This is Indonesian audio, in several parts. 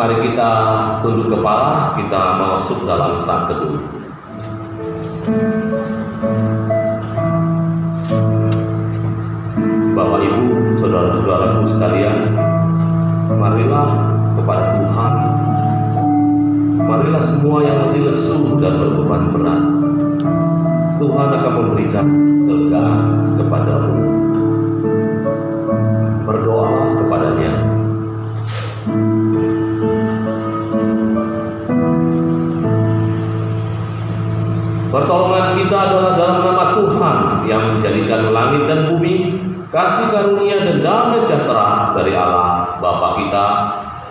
Mari kita tunduk kepala, kita masuk dalam saat teduh. Bapak Ibu, saudara-saudaraku sekalian, marilah kepada Tuhan. Marilah semua yang letih lesu dan berbeban berat. Tuhan akan memberikan kelegaan kepadamu. Berdoalah kepadanya. Pertolongan kita adalah dalam nama Tuhan yang menjadikan langit dan bumi, kasih karunia dan damai sejahtera dari Allah Bapa kita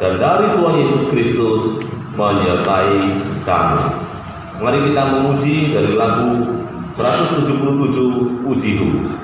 dan dari Tuhan Yesus Kristus menyertai kami. Mari kita memuji dari lagu 177 Pujiku.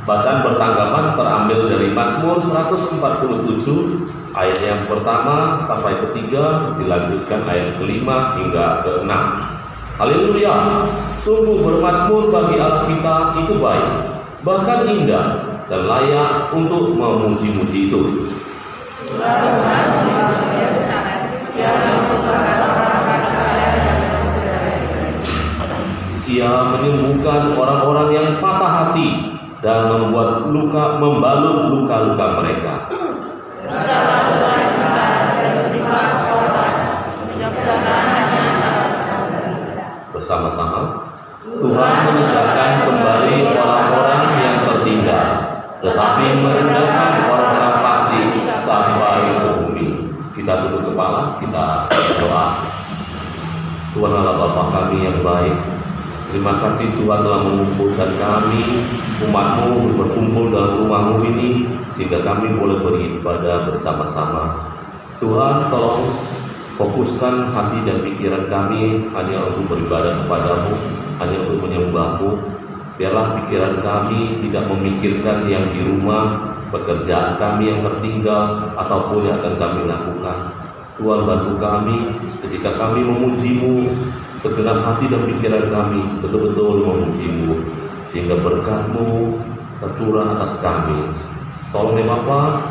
Bacaan bertanggapan terambil dari Mazmur 147 ayat yang pertama sampai ketiga, dilanjutkan ayat kelima hingga keenam. Haleluya! Sungguh bermazmur bagi Allah kita itu baik, bahkan indah dan layak untuk memuji-muji itu. Ia menyembuhkan orang-orang yang patah hati dan membalut luka-luka mereka. Bersama-sama, Tuhan menegakkan kembali orang-orang yang tertindas, tetapi merendahkan orang-orang fasik sampai ke bumi. Kita tunduk kepala, kita berdoa. Tuhan Allah Bapa kami yang baik, terima kasih Tuhan telah mengumpulkan kami, umat-Mu berkumpul dalam rumah-Mu ini, sehingga kami boleh beribadah bersama-sama. Tuhan, tolong fokuskan hati dan pikiran kami hanya untuk beribadah kepada-Mu, hanya untuk menyembah-Mu. Biarlah pikiran kami tidak memikirkan yang di rumah, pekerjaan kami yang tertinggal, ataupun yang akan kami lakukan. Tuhan, bantu kami ketika kami memuji-Mu, segenap hati dan pikiran kami betul-betul memuji-Mu, sehingga berkat-Mu tercurah atas kami. Tolong ya Bapa,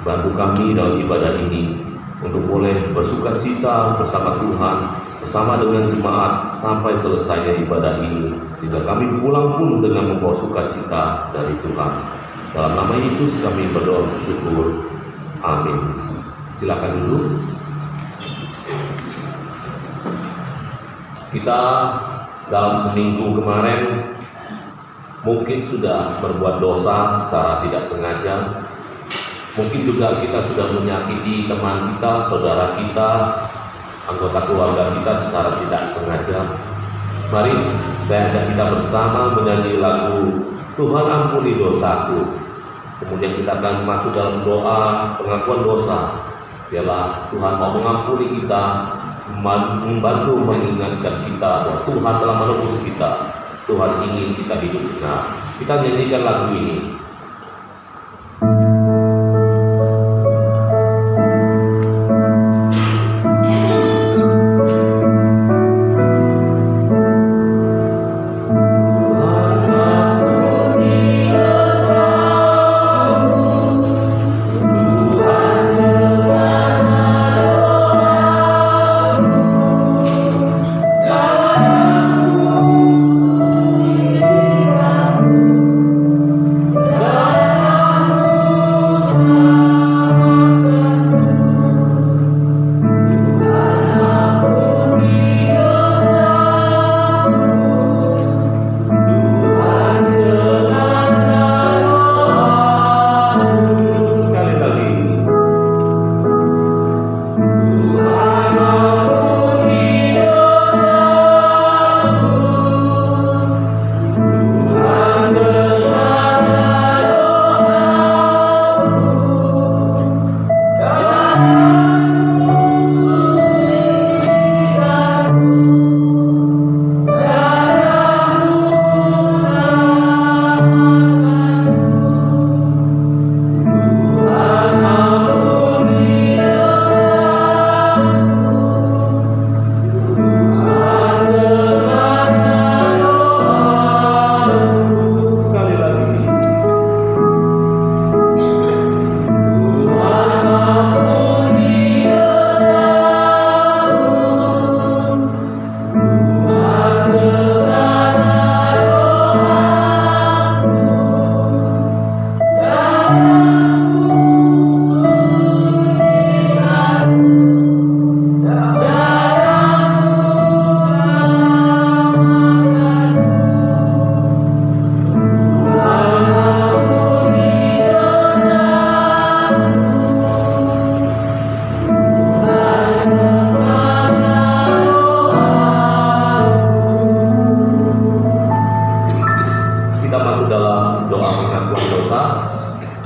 bantu kami dalam ibadah ini untuk boleh bersukacita bersama Tuhan, bersama dengan jemaat sampai selesainya ibadah ini, sehingga kami pulang pun dengan membawa sukacita dari Tuhan. Dalam nama Yesus kami berdoa bersyukur. Amin. Silakan duduk. Kita dalam seminggu kemarin mungkin sudah berbuat dosa secara tidak sengaja, mungkin juga kita sudah menyakiti teman kita, saudara kita, anggota keluarga kita secara tidak sengaja. Mari saya ajak kita bersama menyanyi lagu Tuhan Ampuni Dosaku. Kemudian kita akan masuk dalam doa pengakuan dosa. Biarlah Tuhan mau mengampuni kita, membantu mengingatkan kita bahwa Tuhan telah menebus kita. Tuhan ingin kita hidup benar. Kita nyanyikan lagu ini.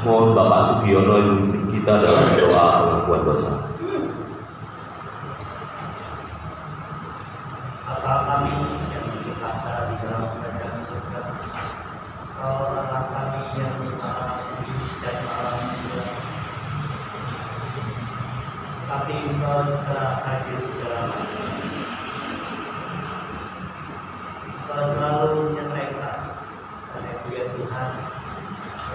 Mohon Bapak Sugiono kita dalam doa pengakuan dosa. Bapa kami yang berkata di dalam kerajaan surga, Kaulah kami yang malam ini dan malam juga. Tapi Engkau telah hadir di dalam hati. Engkau selalu menyertai karena Dia Tuhan.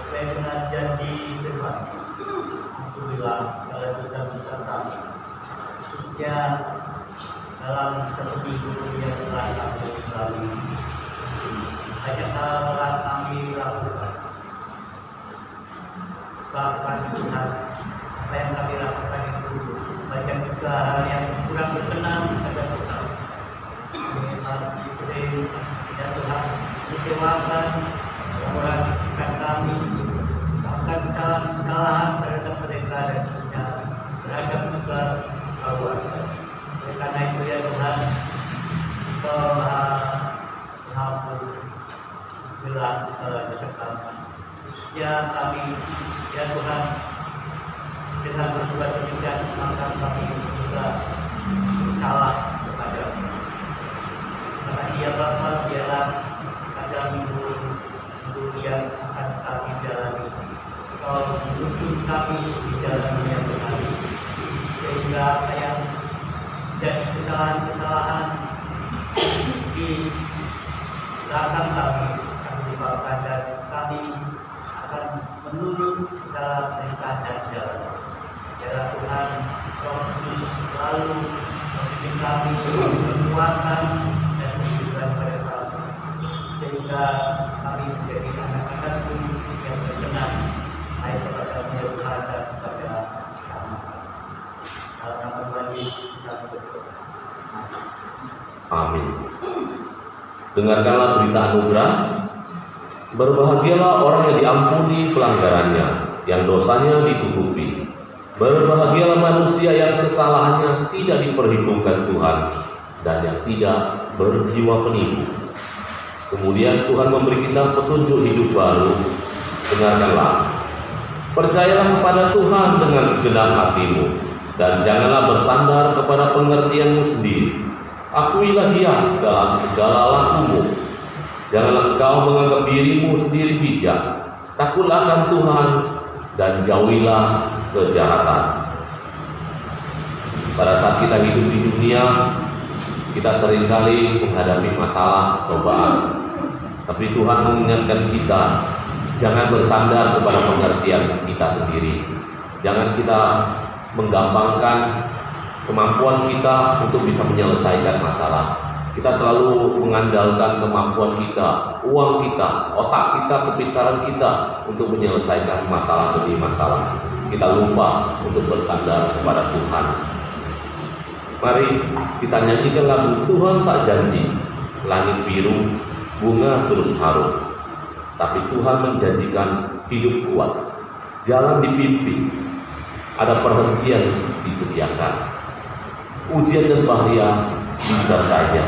Sesuai dengan janji firman, Alhamdulillah segala dosa-dosa kami. Khususnya dalam satu minggu yang telah kami lalui, banyak hal telah kami lakukan. Bahkan Tuhan, apa yang kami lakukan itu banyak juga hal yang kurang berkenan kepada Tuhan. Kami harus diberi ya Tuhan, kecewakan orang dekat kami, bahkan kesalahan terhadap mereka dan juga terhadap juga keluarga. Karena itu ya Tuhan, Engkau Maha Pengampun, jelas dosa kami. Ya kami, ya Tuhan, dengan berbuat demikian maka kami juga salah kepada-Mu. Karena Dia Bapa, biarlah pada minggu yang akan kami jalani, Kau menuntun kami di jalan yang benar, sehingga apa yang jadi kesalahan-kesalahan di belakang kami akan dilupakan dan kami akan menurut segala perintah dan jalan. Ya Tuhan, Kau selalu membimbing kami, menguatkan dan menunjukkan pada kami, sehingga kami menjadi anak-anak-Mu yang berkenan baik kepada-Mu ya Tuhan dan kepada kami. Dalam nama Tuhan Yesus kami berdoa. Amin. Dengarkanlah berita anugerah Berbahagialah orang yang diampuni pelanggarannya, yang dosanya ditutupi. Berbahagialah manusia yang kesalahannya tidak diperhitungkan Tuhan dan yang tidak berjiwa penipu. Kemudian Tuhan memberi kita petunjuk hidup baru. Dengarkanlah, percayalah kepada Tuhan dengan segenap hatimu dan janganlah bersandar kepada pengertianmu sendiri. Akuilah Dia dalam segala lakumu. Janganlah engkau menganggap dirimu sendiri bijak. Takutlah akan Tuhan dan jauhilah kejahatan. Pada saat kita hidup di dunia, kita seringkali menghadapi masalah, cobaan. Tapi Tuhan mengingatkan kita, jangan bersandar kepada pengertian kita sendiri. Jangan kita menggampangkan kemampuan kita untuk bisa menyelesaikan masalah. Kita selalu mengandalkan kemampuan kita, uang kita, otak kita, kepintaran kita untuk menyelesaikan masalah demi masalah. Kita lupa untuk bersandar kepada Tuhan. Mari kita nyanyikan lagu Tuhan Tak Janji. Langit biru, bunga terus harum, tapi Tuhan menjanjikan hidup kuat. Jalan dipimpin, ada perhentian disediakan. Ujian dan bahaya disertainya.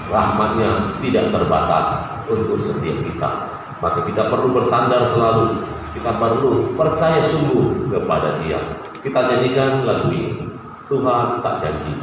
Rahmatnya tidak terbatas untuk setiap kita. Maka kita perlu bersandar selalu. Kita perlu percaya sungguh kepada Dia. Kita nyanyikan lagu ini, Tuhan Tak Janji.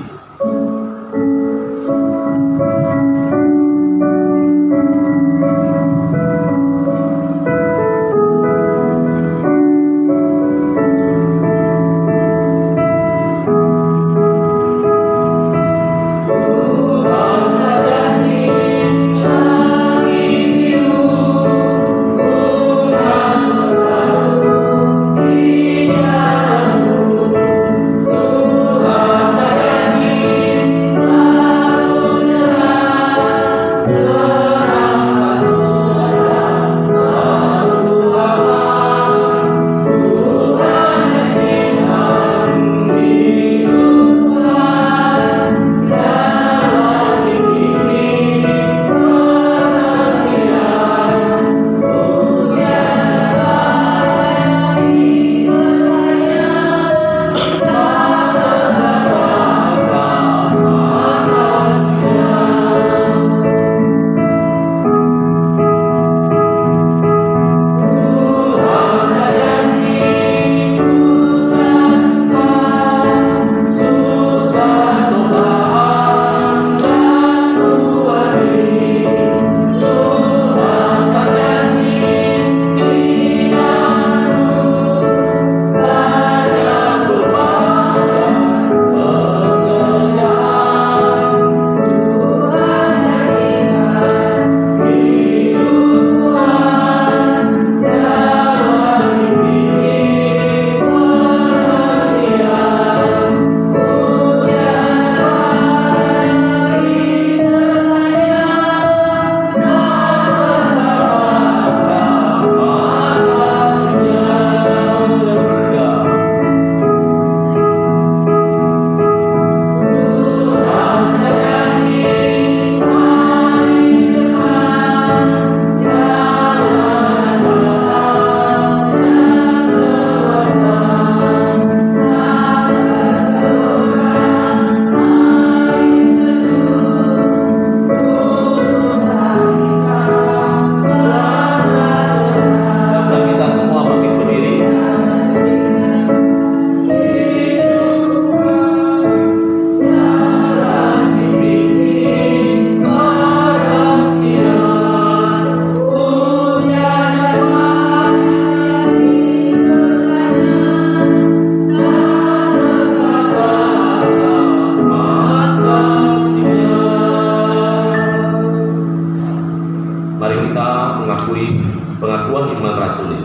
pengakuan iman rasuli.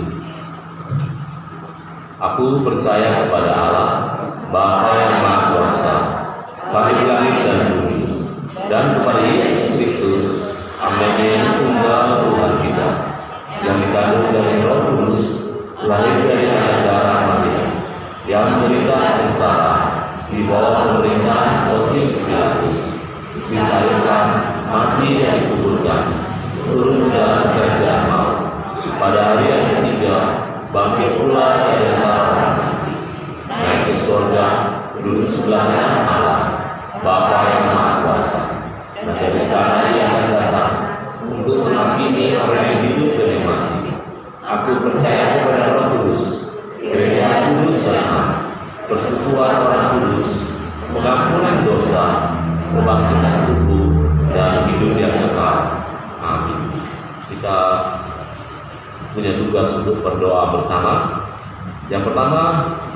Aku percaya kepada Allah, Bapa yang Maha Kuasa, Khalik langit dan bumi, dan kepada Yesus Kristus, anaknya yang tunggal Tuhan kita, yang dikandung dari Roh Kudus, lahir dari anak darah Maria, yang menderita sengsara di bawah pemerintahan Pontius Pilatus, disalibkan, mati dan dikuburkan, turun ke dalam kerajaan maut. Pada hari yang ketiga, bangkit pula dari antara orang mati, naik ke surga, duduk sebelah kanan Allah, Bapa yang Maha Kuasa. Dan dari sana Ia akan datang untuk menghakimi orang yang hidup dan yang mati. Aku percaya kepada Roh Kudus, gereja kudus dan am, persekutuan orang kudus, pengampunan dosa, kebangkitan tubuh, dan hidup yang kekal. Amin. Kita punya tugas untuk berdoa bersama. Yang pertama,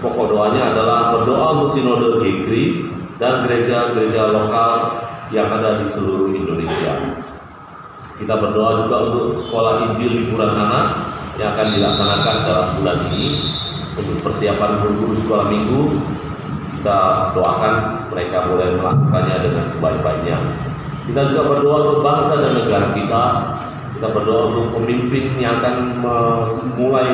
pokok doanya adalah berdoa untuk Sinode GKRI dan gereja-gereja lokal yang ada di seluruh Indonesia. Kita berdoa juga untuk sekolah Injil liburan anak yang akan dilaksanakan dalam bulan ini. Untuk persiapan guru-guru sekolah minggu, kita doakan mereka boleh melakukannya dengan sebaik-baiknya. Kita juga berdoa untuk bangsa dan negara kita. Kita berdoa untuk pemimpin yang akan memulai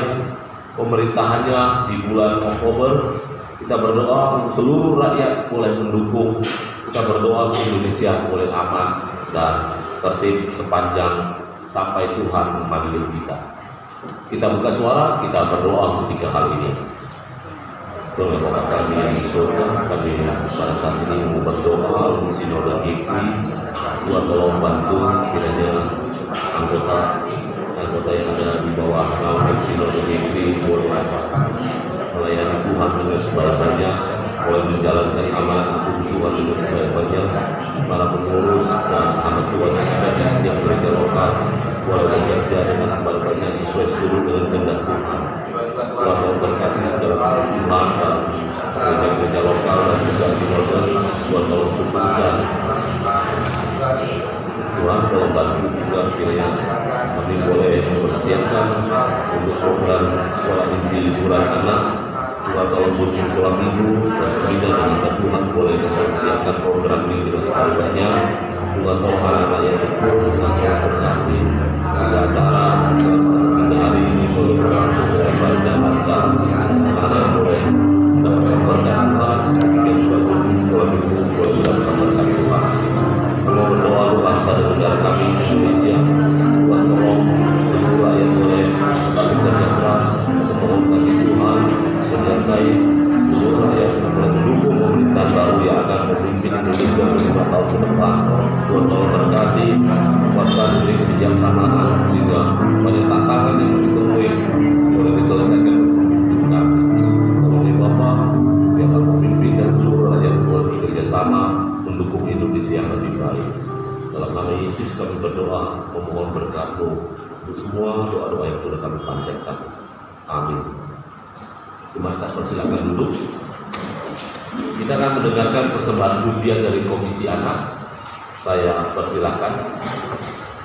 pemerintahannya di bulan Oktober. Kita berdoa untuk seluruh rakyat boleh mendukung. Kita berdoa untuk Indonesia boleh aman dan tertib sepanjang sampai Tuhan memanggil kita. Kita buka suara, kita berdoa untuk 3 hal ini. Tuhan Bapa kami yang di surga, kami pada saat ini mau berdoa untuk Sinode GKRI. Tuhan tolong bantu kiranya anggota yang ada di bawah naungan Sinode GKRI boleh melayani Tuhan dengan sebaik-baiknya, boleh menjalankan amanat Tuhan dengan sebaik-baiknya. Para pengurus dan anak Tuhan yang ada di setiap gereja lokal boleh bekerja dengan sebaik-baiknya sesuai seluruh dengan kehendak Tuhan. Tuhan memberkati segala Tuhan dalam gereja-gereja lokal dan juga Sinode. Tuhan tolong cukupkan. Tuhan tolong bantu juga kiranya kami boleh mempersiapkan untuk program sekolah Injil liburan anak. Tuhan tolong butuh sekolah minggu dan kita dengan Tuhan boleh mempersiapkan program ini dengan sebaik-baiknya. Tuhan tolong anak-anak yang betul, Tuhan tolong berkati sehingga acara 3 hari ini boleh berlangsung dengan baik dan lancar. Anak boleh mendapatkan berkat Tuhan, dan juga guru sekolah minggu boleh mendapatkan berkat Tuhan. Tolong berdoa untuk bangsa dan negara kami Indonesia. Tuhan tolong seluruh rakyat boleh tetap bekerja keras untuk mengasihi Tuhan, menyertai seluruh rakyat boleh mendukung pemerintahan baru yang akan memimpin Indonesia 5 tahun ke depan. Tuhan tolong berkati, kuatkan diri kebijaksanaan sehingga banyak tantangan yang ditemui boleh diselesaikan oleh pemimpin kami. Tolong Bapak, biarkan pemimpin dan seluruh rakyat boleh bekerja sama mendukung Indonesia yang lebih baik. Dalam nama Yesus kami berdoa, memohon berkat-Mu untuk semua doa-doa yang sudah kami panjatkan. Amin. Jemaat saya persilakan duduk. Kita akan mendengarkan persembahan pujian dari Komisi Anak. Saya persilakan. Selamat pagi.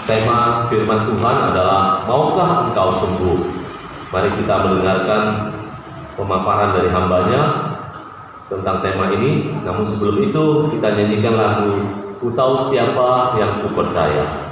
Tema firman Tuhan adalah maukah engkau sembuh? Mari kita mendengarkan pemaparan dari hambanya tentang tema ini. Namun sebelum itu kita nyanyikan lagu Ku Tahu Siapa Yang Ku Percaya.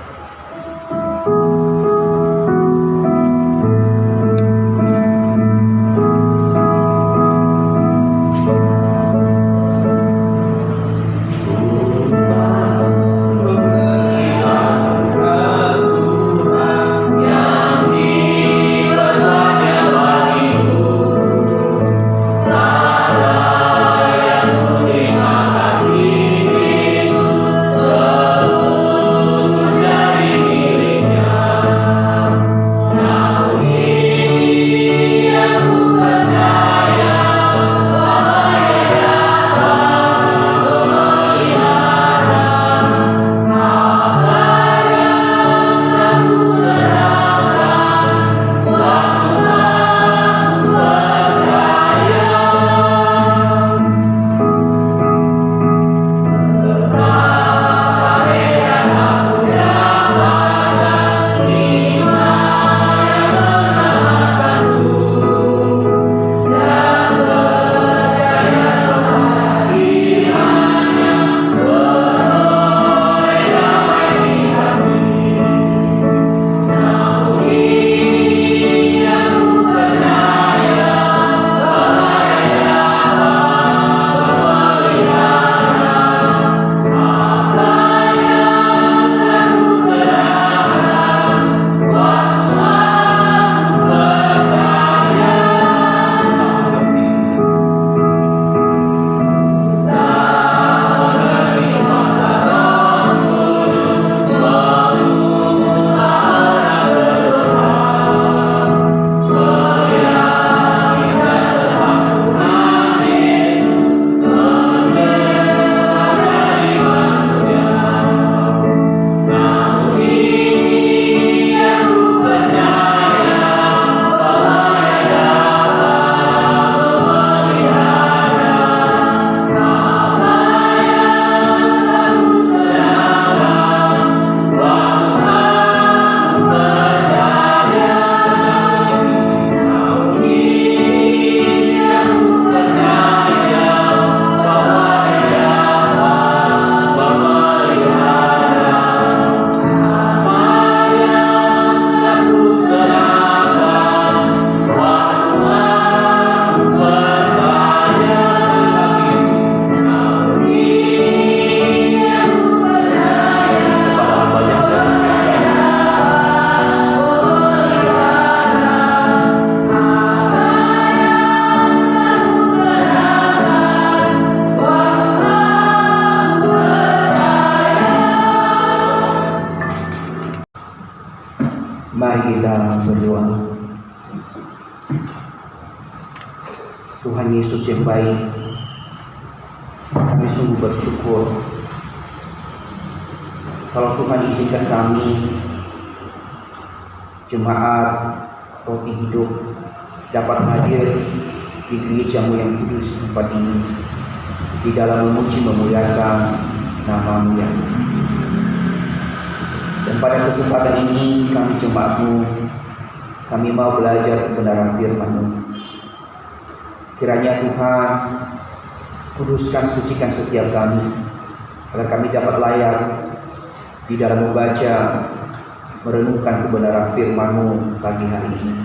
Mari kita berdoa. Tuhan Yesus yang baik, kami sungguh bersyukur kalau Tuhan izinkan kami jemaat Roti Hidup dapat hadir di gereja-Mu yang kudus di tempat ini, di dalam memuji memuliakan nama-Mu yang baik. Dan pada kesempatan ini kami jemaat-Mu, kami mau belajar kebenaran firman-Mu. Kiranya Tuhan kuduskan, sucikan setiap kami, agar kami dapat layak di dalam membaca, merenungkan kebenaran firman-Mu pagi hari ini.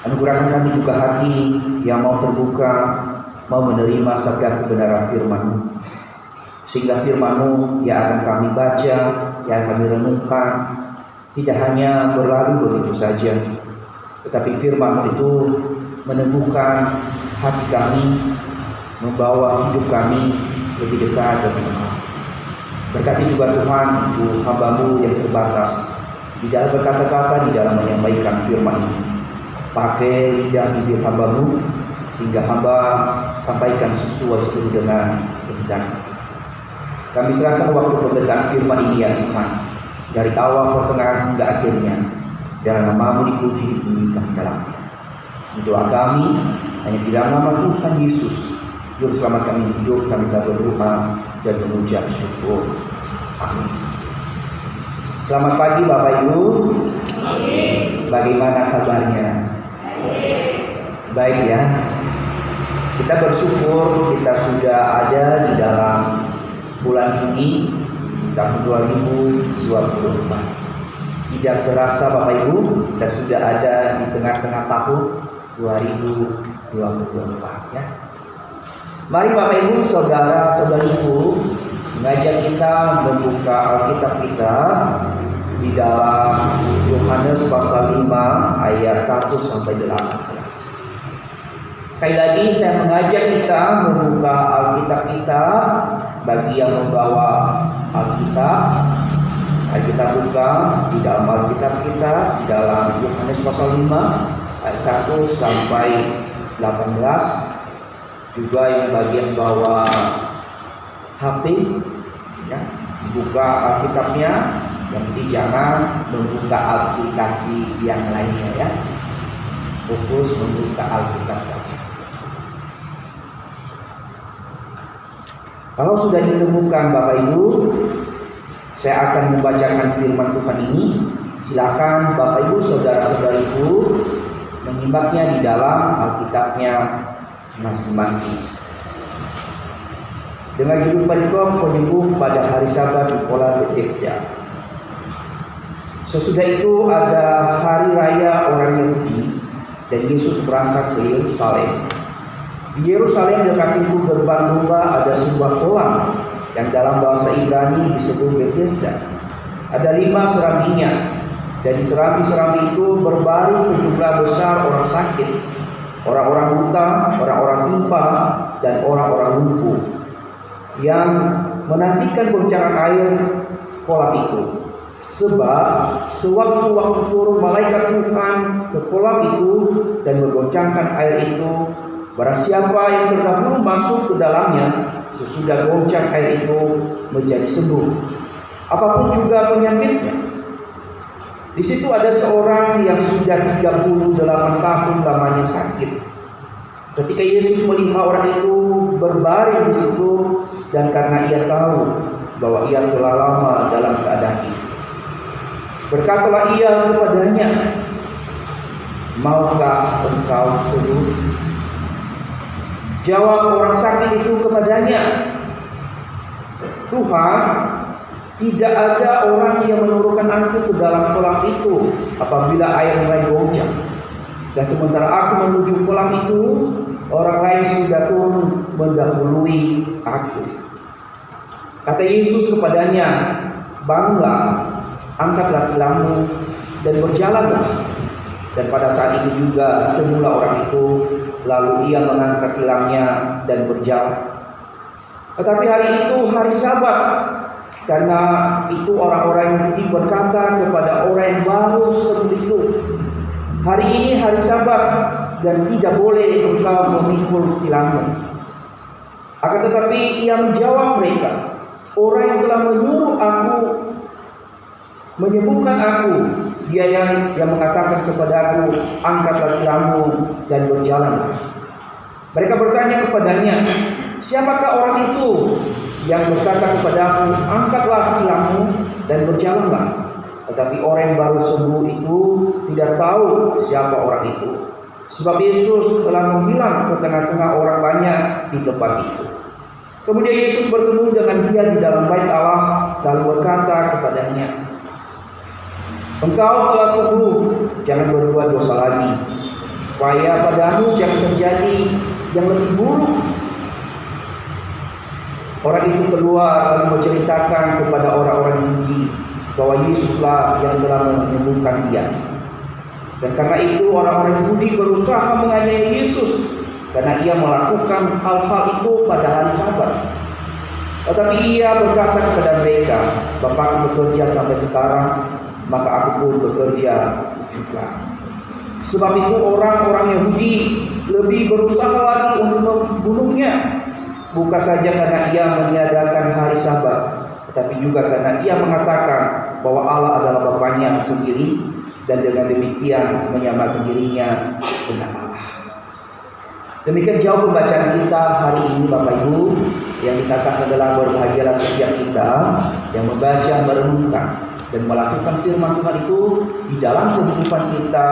Anugerahkan kami juga hati yang mau terbuka, mau menerima sabda kebenaran firman-Mu, sehingga firman-Mu yang akan kami baca, yang kami renungkan, tidak hanya berlalu begitu saja, tetapi firman-Mu itu meneguhkan hati kami, membawa hidup kami lebih dekat dengan Engkau. Berkati juga Tuhan untuk hamba-Mu yang terbatas di dalam berkata-kata, di dalam menyampaikan firman ini. Pakai lidah bibir hamba-Mu, sehingga hamba sampaikan sesuai dengan kehendak. Kami serahkan waktu pemberitaan firman ini ya Tuhan, dari awal, pertengahan hingga akhirnya, dalam nama-Mu dipuji, ditinggikan di dalamnya. Doa kami hanya di dalam nama Tuhan Yesus, Juru Selamat kami hidup, kami telah berdoa dan mengucap syukur. Amin. Selamat pagi Bapak Ibu. Bagaimana kabarnya? Baik ya. Kita bersyukur kita sudah ada di dalam bulan Juni tahun 2024. Tidak terasa Bapak Ibu, kita sudah ada di tengah-tengah tahun 2024 ya. Mari Bapak Ibu, saudara-saudariku, mengajak kita membuka Alkitab kita di dalam Yohanes pasal 5 ayat 1 sampai 18. Sekali lagi saya mengajak kita membuka Alkitab kita. Bagi yang membawa Alkitab, mari kita buka di dalam Alkitab kita di dalam Yohanes pasal 5 ayat 1 sampai 18. Juga yang bagian bawa HP ya, buka Alkitabnya, nanti jangan membuka aplikasi yang lainnya ya. Fokus membuka Alkitab saja. Kalau sudah ditemukan Bapak Ibu, saya akan membacakan firman Tuhan ini. Silakan Bapak Ibu, saudara-saudariku menyimaknya di dalam Alkitabnya masing-masing. Dengan judul perikop penyembuh pada hari Sabat di Pola Bethesda. Sesudah itu ada hari raya orang Yahudi dan Yesus berangkat ke Yerusalem. Di Yerusalem dekat pintu gerbang domba ada sebuah kolam yang dalam bahasa Ibrani disebut Bethesda. Ada 5 serambinya, dan di serambi-serambi itu berbaring sejumlah besar orang sakit, orang-orang buta, orang-orang timpa, dan orang-orang lumpuh yang menantikan goncangan air kolam itu. Sebab sewaktu-waktu turun malaikat Tuhan ke kolam itu dan menggoncangkan air itu, barang siapa yang terdahulu masuk ke dalamnya, sesudah goncang air itu menjadi sembuh, apapun juga penyakitnya. Di situ ada seorang yang sudah 38 tahun lamanya sakit. Ketika Yesus melihat orang itu berbaring di situ, dan karena ia tahu bahwa ia telah lama dalam keadaan itu, berkatalah ia kepadanya, "Maukah engkau sembuh?" Jawab orang sakit itu kepadanya, "Tuhan, tidak ada orang yang menurunkan aku ke dalam kolam itu apabila air mulai goncang. Dan sementara aku menuju kolam itu, orang lain sudah turun mendahului aku." Kata Yesus kepadanya, "Bangunlah, angkatlah tilangmu dan berjalanlah." Dan pada saat itu juga semula orang itu, lalu ia mengangkat tilangnya dan berjalan. Tetapi hari itu hari Sabat. Karena itu orang-orang Yahudi berkata kepada orang yang baru sembuh itu, "Hari ini hari Sabat dan tidak boleh engkau memikul tilangmu." Akan tetapi ia menjawab mereka, "Orang yang telah menyuruh aku menyembuhkan aku, dia yang mengatakan kepadaku, angkatlah tilangmu dan berjalanlah." Mereka bertanya kepadanya, "Siapakah orang itu yang berkata kepadaku, angkatlah tilangmu dan berjalanlah?" Tetapi orang yang baru sembuh itu tidak tahu siapa orang itu, sebab Yesus telah menghilang ke tengah-tengah orang banyak di tempat itu. Kemudian Yesus bertemu dengan dia di dalam bait Allah, lalu berkata kepadanya, "Engkau telah sembuh, jangan berbuat dosa lagi, supaya padamu jangan terjadi yang lebih buruk." Orang itu keluar lalu menceritakan kepada orang-orang Yahudi bahwa Yesuslah yang telah menyembuhkan dia. Dan karena itu orang-orang Yahudi berusaha menganiaya Yesus karena ia melakukan hal-hal itu pada hari Sabat. Tetapi ia berkata kepada mereka, "Bapakku bekerja sampai sekarang, maka aku pun bekerja juga." Sebab itu orang-orang Yahudi lebih berusaha lagi untuk membunuhnya, bukan saja karena ia meniadakan hari Sabat, tetapi juga karena ia mengatakan bahwa Allah adalah Bapanya sendiri, dan dengan demikian menyamakan dirinya dengan Allah. Demikian jauh pembacaan kita hari ini Bapak Ibu. yang dikatakan adalah berbahagialah setiap kita yang membaca, merenungkan dan melakukan firman Tuhan itu di dalam kehidupan kita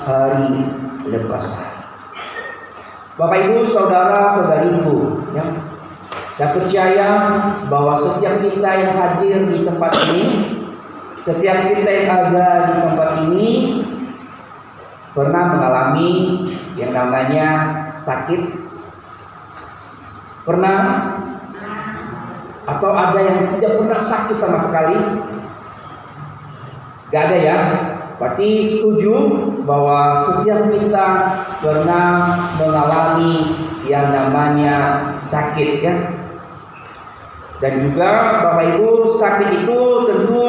hari lepas hari. Bapak Ibu, saudara-saudariku, ya, saya percaya bahwa setiap kita yang hadir di tempat ini, setiap kita yang ada di tempat ini pernah mengalami yang namanya sakit. Pernah? Atau ada yang tidak pernah sakit sama sekali? Gak ada ya? Berarti setuju bahwa setiap kita pernah mengalami yang namanya sakit, ya. Dan juga Bapak Ibu, sakit itu tentu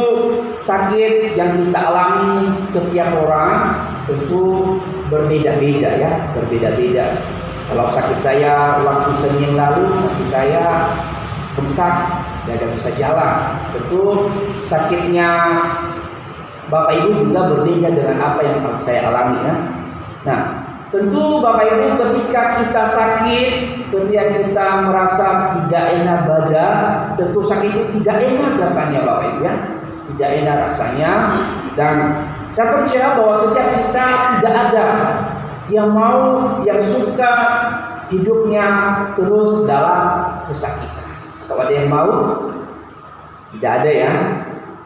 sakit yang kita alami setiap orang tentu berbeda-beda, ya, berbeda-beda. Kalau sakit saya waktu Senin lalu, kaki saya bengkak, tidak bisa jalan. Tentu sakitnya Bapak Ibu juga berbeda dengan apa yang saya alami, ya. Nah, tentu Bapak Ibu ketika kita sakit, ketika kita merasa tidak enak badan, tentu sakit itu tidak enak rasanya Bapak Ibu, ya. Tidak enak rasanya. Dan saya percaya bahwa setiap kita tidak ada yang mau, yang suka hidupnya terus dalam kesakitan. Atau ada yang mau? Tidak ada, ya.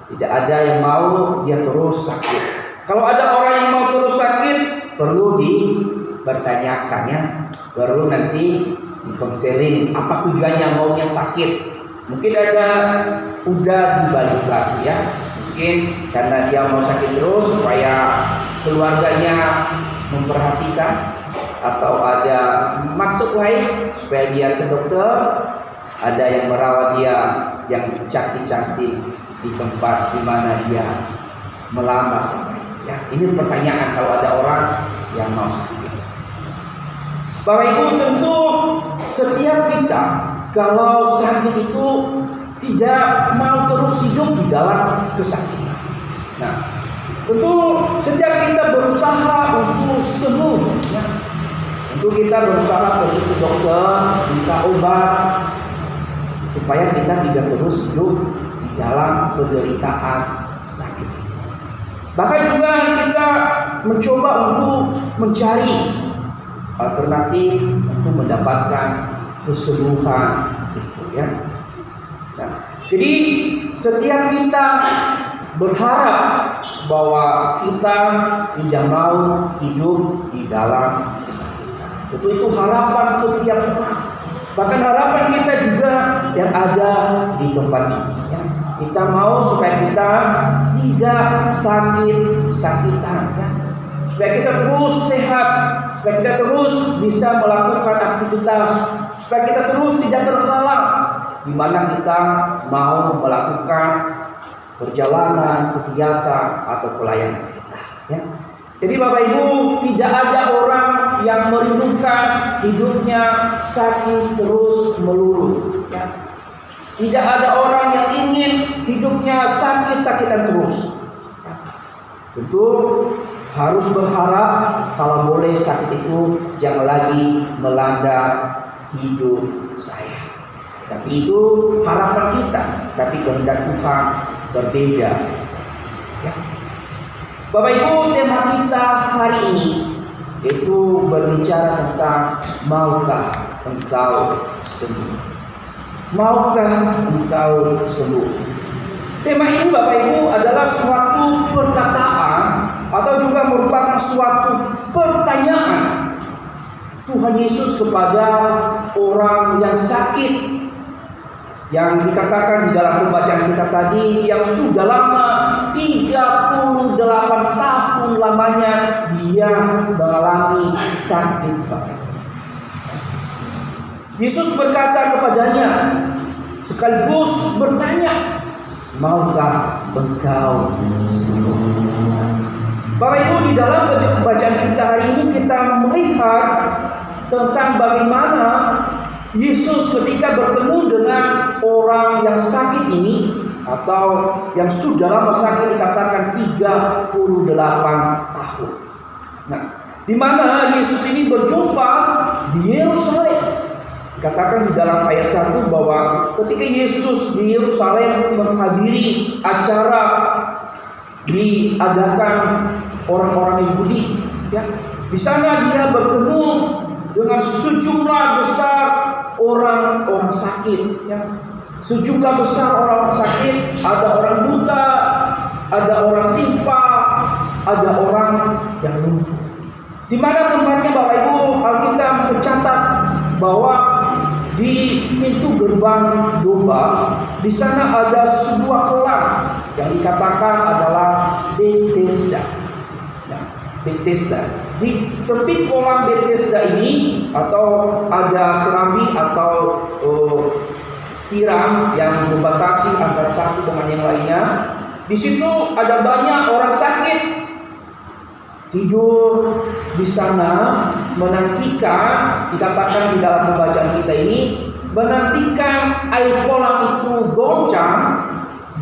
Tidak ada yang mau dia terus sakit. Kalau ada orang yang mau terus sakit, perlu dipertanyakan, ya. Perlu nanti dikonseling apa tujuannya maunya sakit. Mungkin ada udah dibalik lagi, ya. Mungkin karena dia mau sakit terus supaya keluarganya memperhatikan, atau ada maksud lain supaya dia ke dokter, ada yang merawat dia yang cantik-cantik di tempat di mana dia melamar, ya. Ini pertanyaan kalau ada orang yang mau sakit. Bapak Ibu, tentu setiap kita kalau sakit itu tidak mau terus hidup di dalam kesakitan. Nah, tentu setiap kita berusaha untuk sembuh, ya. Tentu kita berusaha pergi ke dokter, minta obat supaya kita tidak terus hidup di dalam penderitaan sakit itu. Bahkan juga kita mencoba untuk mencari alternatif untuk mendapatkan kesembuhan itu, ya. Nah, jadi setiap kita berharap bahwa kita tidak mau hidup di dalam kesakitan. Itu harapan setiap orang. Bahkan harapan kita juga yang ada di tempat ini, ya. Kita mau supaya kita tidak sakit-sakitan, ya. Supaya kita terus sehat, supaya kita terus bisa melakukan aktivitas, supaya kita terus tidak terhalang di mana kita mau melakukan perjalanan, kegiatan atau pelayanan kita, ya. Jadi Bapak Ibu, tidak ada orang yang merindukan hidupnya sakit terus melulu, ya. Tidak ada orang yang ingin hidupnya sakit-sakitan terus, ya. Tentu harus berharap kalau boleh sakit itu jangan lagi melanda hidup saya. Tapi itu harapan kita, tapi kehendak Tuhan berbeda, ya. Bapak Ibu, tema kita hari ini itu berbicara tentang maukah engkau sembuh? Maukah engkau sembuh? Tema ini Bapak Ibu adalah suatu perkataan atau juga merupakan suatu pertanyaan Tuhan Yesus kepada orang yang sakit, yang dikatakan di dalam pembacaan kita tadi, yang sudah lama 38 tahun lamanya dia mengalami sakit, Bapak. Yesus berkata kepadanya sekaligus bertanya, maukah engkau sembuh? Bapak Ibu, di dalam bacaan kita hari ini kita melihat tentang bagaimana Yesus ketika bertemu dengan orang yang sakit ini, atau yang sudah lama sakit, dikatakan 38 tahun. Nah, di mana Yesus ini berjumpa di Yerusalem. Katakan di dalam ayat 1 bahwa ketika Yesus di Yerusalem menghadiri acara diadakan orang-orang Yahudi, ya, di sana dia bertemu dengan sejumlah besar orang-orang sakit, ya. Sejumlah besar orang-orang sakit, ada orang buta, ada orang timpa, ada orang yang lumpuh. Di mana tempatnya Bapak Ibu, Alkitab mencatat bahwa di pintu gerbang domba di sana ada sebuah kolam yang dikatakan adalah Bethesda. Nah, Bethesda. Di tepi kolam Bethesda ini atau ada serambi atau tiram yang membatasi antara satu dengan yang lainnya. Di situ ada banyak orang sakit tidur di sana menantikan, dikatakan di dalam pembacaan kita ini, menantikan air kolam itu goncang,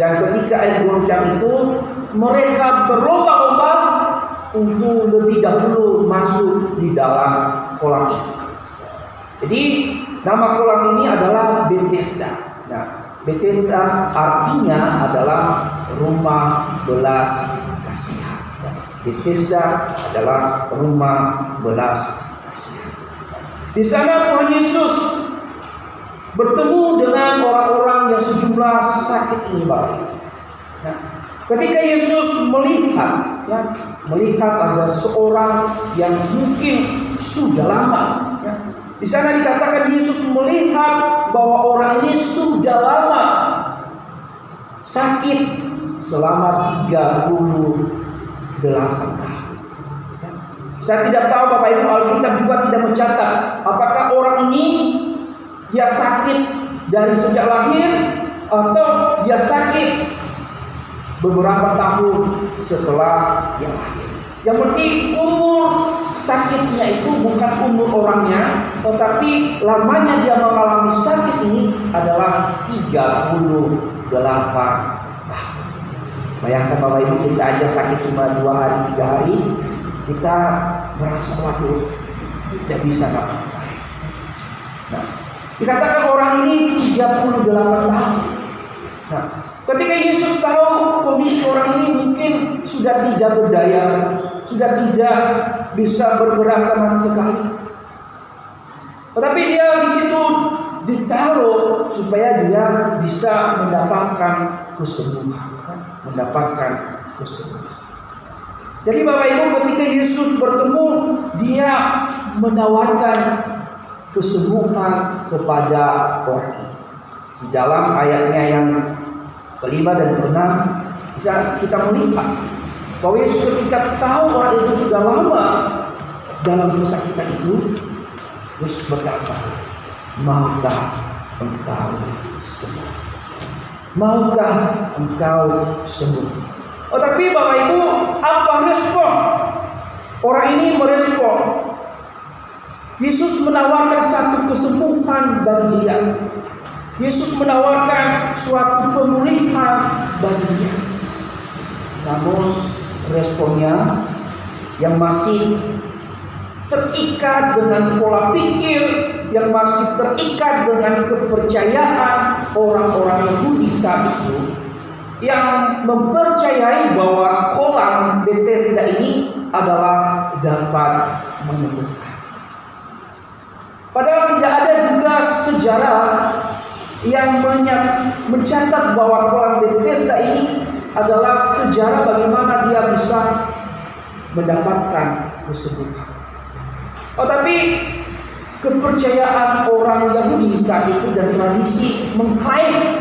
dan ketika air goncang itu mereka berlomba-lomba untuk lebih dahulu masuk di dalam kolam itu. Jadi nama kolam ini adalah Bethesda. Nah, Bethesda artinya adalah rumah belas kasihan. Bethesda adalah rumah belas kasihan. Di sana Tuhan Yesus bertemu dengan orang-orang yang sejumlah sakit ini, Bapak. Nah, ketika Yesus melihat ada seorang yang mungkin sudah lama, ya. Di sana dikatakan Yesus melihat bahwa orang ini sudah lama sakit selama 38 tahun. Saya tidak tahu Bapak Ibu, Alkitab juga tidak mencatat apakah orang ini dia sakit dari sejak lahir atau dia sakit beberapa tahun setelah yang lahir. Yang penting umur sakitnya itu bukan umur orangnya, tetapi lamanya dia mengalami sakit ini adalah 38 tahun. Bayangkan Bapak Ibu, kita aja sakit cuma 2 hari, 3 hari, kita merasa khawatir, tidak bisa ngapa-ngapain. Nah, dikatakan orang ini 38 tahun. Nah, ketika Yesus tahu kondisi orang ini mungkin sudah tidak berdaya, sudah tidak bisa bergerak sama sekali, tetapi dia di situ ditaruh supaya dia bisa mendapatkan kesembuhan. Jadi Bapak Ibu, ketika Yesus bertemu, dia menawarkan kesembuhan kepada orang ini. Di dalam ayatnya yang kelima dan keenam bisa kita melihat bahwa Yesus ketika tahu orang itu sudah lama dalam kesakitan itu, Yesus berkata, "Maukah engkau sembuh? Maukah engkau sembuh?" Oh, tapi Bapak Ibu, apa respon? Orang ini merespon. Yesus menawarkan satu kesembuhan bagi dia. Yesus menawarkan suatu pemulihan bagi dia. Namun responnya yang masih terikat dengan pola pikir, yang masih terikat dengan kepercayaan orang-orang Yahudi saat itu, yang mempercayai bahwa kolam Bethesda ini adalah dapat menyembuhkan. Padahal tidak ada juga sejarah yang mencatat bahwa kolam Bethesda ini adalah sejarah bagaimana dia bisa mendapatkan kesembuhan. Oh, tapi kepercayaan orang Yahudi saat itu dan tradisi mengklaim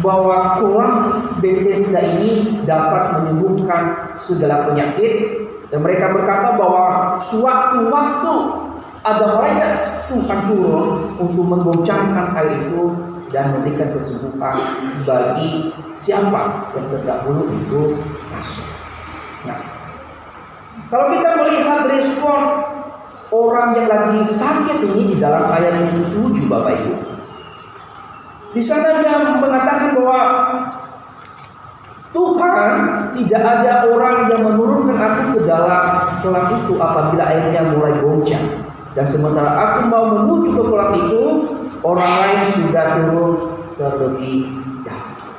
bahwa kolam Bethesda ini dapat menyembuhkan segala penyakit, dan mereka berkata bahwa suatu waktu ada malaikat Tuhan turun untuk menggoncangkan air itu dan memberikan kesembuhan bagi siapa yang terdahulu itu masuk. Nah, kalau kita melihat respon orang yang lagi sakit ini di dalam ayat yang ke-7, Bapak Ibu, di sana dia mengatakan bahwa Tuhan, tidak ada orang yang menurunkan aku ke dalam kolam itu apabila airnya mulai goncang. Dan sementara aku mau menuju ke kolam itu, orang lain sudah turun terlebih dahulu.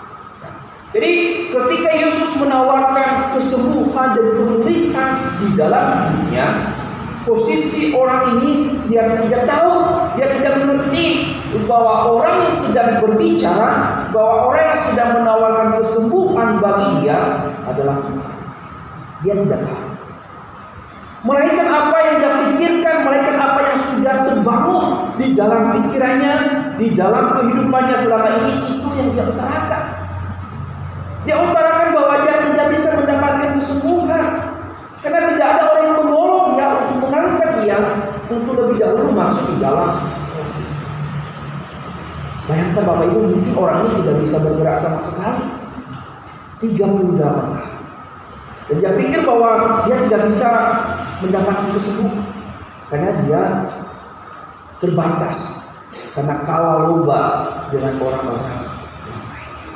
Jadi ketika Yesus menawarkan kesembuhan dan pemulihan di dalam hidupnya, posisi orang ini dia tidak tahu, dia tidak mengerti bahwa orang yang sedang berbicara, bahwa orang yang sedang menawarkan kesembuhan bagi dia adalah Tuhan. Dia tidak tahu. Melainkan apa yang dia pikirkan, melainkan apa yang sudah terbangun di dalam pikirannya, di dalam kehidupannya selama ini, itu yang dia utarakan. Dia utarakan bahwa dia tidak bisa mendapatkan kesembuhan karena tidak ada orang yang menolong dia untuk mengangkat dia untuk lebih dahulu masuk di dalam kolam itu. Bayangkan Bapak Ibu, mungkin orang ini tidak bisa bergerak sama sekali 38 tahun. Dan dia pikir bahwa dia tidak bisa mendapatkan kesembuhan karena dia terbatas, karena kalah lomba dengan orang-orang yang lainnya.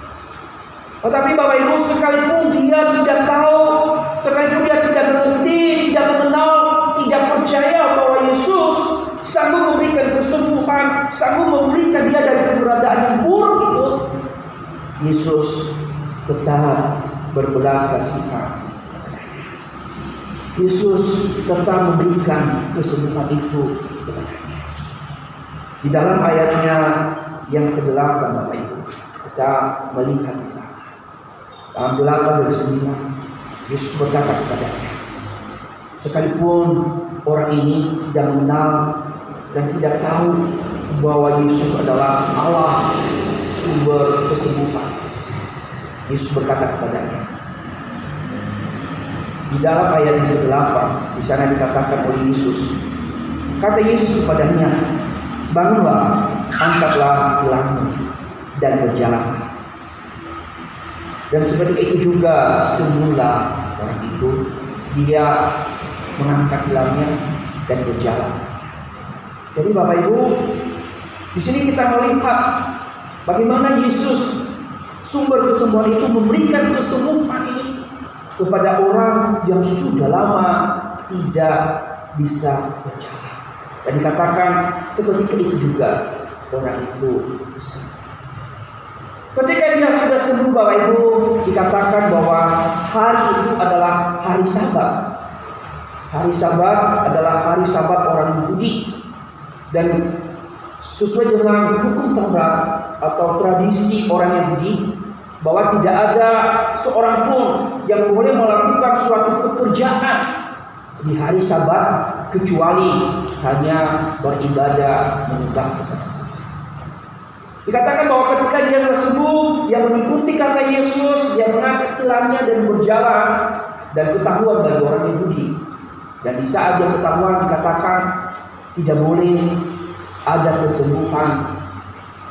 Tetapi Bapak Ibu, sekalipun dia tidak tahu, sekalipun dia tidak mengerti, tidak mengenal, tidak percaya bahwa Yesus sanggup memberikan kesembuhan, sanggup memberikan dia dari keberadaan yang buruk itu, Yesus tetap berbelas kasihan. Yesus tetap memberikan kesembuhan itu kepadanya. Di dalam ayatnya yang ke-8 Bapak Ibu, kita melihat di sana. Dalam 8 dan 9, Yesus berkata kepadanya, sekalipun orang ini tidak mengenal dan tidak tahu bahwa Yesus adalah Allah sumber kesembuhan, Yesus berkata kepadanya, di dalam ayat yang ke-8, di sana dikatakan oleh Yesus, kata Yesus kepadanya, bangunlah, angkatlah tilangmu dan berjalanlah. Dan seperti itu juga semula orang itu, dia mengangkat tilangnya dan berjalan. Jadi Bapak Ibu, di sini kita melihat bagaimana Yesus sumber kesembuhan itu memberikan kesembuhan ini kepada orang yang sudah lama tidak bisa berjalan. Dan dikatakan seketika itu juga orang itu sembuh. Ketika dia sudah sembuh Bapak Ibu, dikatakan bahwa hari itu adalah hari Sabat. Hari Sabat adalah hari Sabat orang Yahudi. Dan sesuai dengan hukum Taurat atau tradisi orang Yahudi, bahwa tidak ada seorang pun yang boleh melakukan suatu pekerjaan di hari Sabat kecuali hanya beribadah menyembah kepada Allah. Dikatakan bahwa ketika dia sembuh, dia mengikuti kata Yesus, dia mengangkat tilangnya dan berjalan, dan ketahuan bagi orang Yahudi. Dan di saat dia ketahuan, dikatakan tidak boleh ada kesembuhan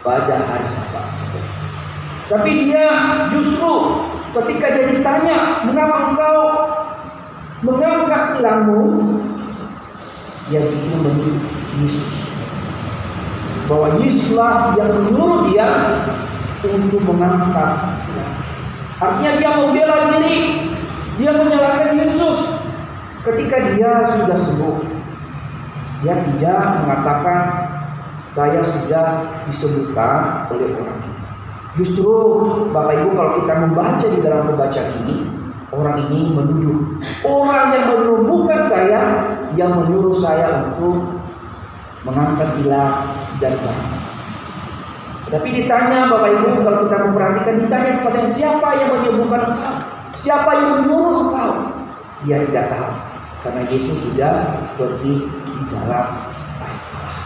pada hari Sabat. Tapi dia justru ketika dia ditanya, mengapa engkau mengangkat tilangmu, dia justru menuduh Yesus, bahwa Yesuslah yang menyuruh dia untuk mengangkat tilangnya. Artinya dia membela diri, dia menyalahkan Yesus. Ketika dia sudah sembuh, dia tidak mengatakan saya sudah disembuhkan oleh orang ini. Justru Bapak Ibu, kalau kita membaca di dalam pembacaan ini, orang ini menuduh orang yang menyembuhkan saya, yang menyuruh saya untuk mengangkat tilang dan bangun. Tapi ditanya Bapak Ibu, kalau kita memperhatikan, ditanya kepada siapa yang menyembuhkan engkau, siapa yang menyuruh engkau, dia tidak tahu karena Yesus sudah pergi di dalam ayat Allah.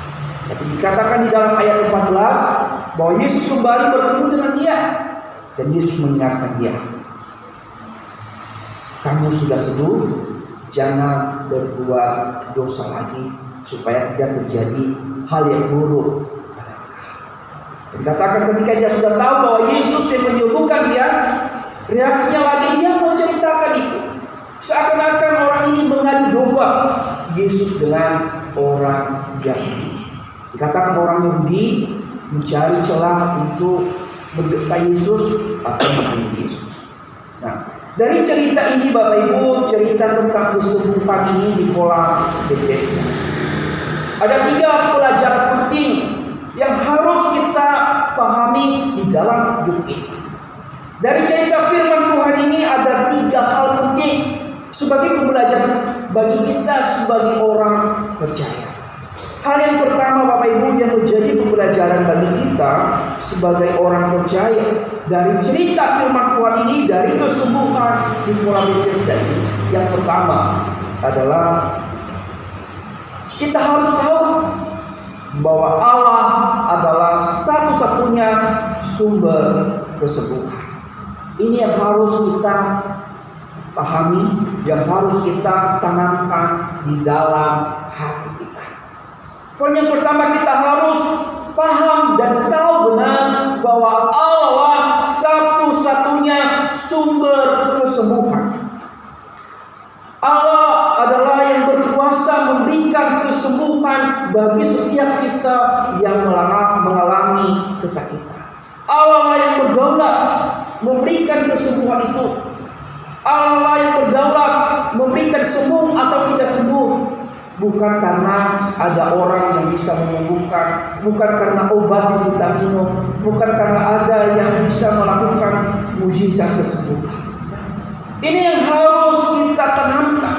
Tapi dikatakan di dalam ayat 14 bahwa Yesus kembali bertemu dengan dia, dan Yesus mengingatkan dia, kamu sudah sembuh, jangan berbuat dosa lagi supaya tidak terjadi hal yang buruk pada engkau. Dikatakan ketika dia sudah tahu bahwa Yesus yang menyembuhkan dia, reaksinya lagi dia menceritakan itu. Seakan-akan orang ini mengadu domba Yesus dengan orang Yahudi. Dikatakan orang Yahudi mencari celah untuk mendeksa Yesus atau membunuh Yesus. Nah, dari cerita ini Bapak Ibu, cerita tentang kesembuhan ini di kolam Bethesda, ada 3 pelajaran penting yang harus kita pahami di dalam hidup kita. Dari cerita firman Tuhan ini ada 3 hal penting sebagai pembelajaran bagi kita sebagai orang percaya. Hal yang pertama Bapak Ibu yang menjadi pembelajaran bagi kita sebagai orang percaya dari cerita firman Tuhan ini, dari kesembuhan di Pulau Bethesda ini, yang pertama adalah kita harus tahu bahwa Allah adalah satu-satunya sumber kesembuhan. Ini yang harus kita pahami, yang harus kita tanamkan di dalam hati kita. Poin yang pertama, kita harus paham dan tahu benar bahwa Allah satu-satunya sumber kesembuhan. Allah adalah yang berkuasa memberikan kesembuhan bagi setiap kita yang mengalami kesakitan. Allah yang berdaulat memberikan kesembuhan itu. Allah yang berdaulat memberikan sembuh atau tidak sembuh, bukan karena ada orang yang bisa menyembuhkan, bukan karena obat yang kita minum, bukan karena ada yang bisa melakukan mujizat kesembuhan. Ini yang harus kita tanamkan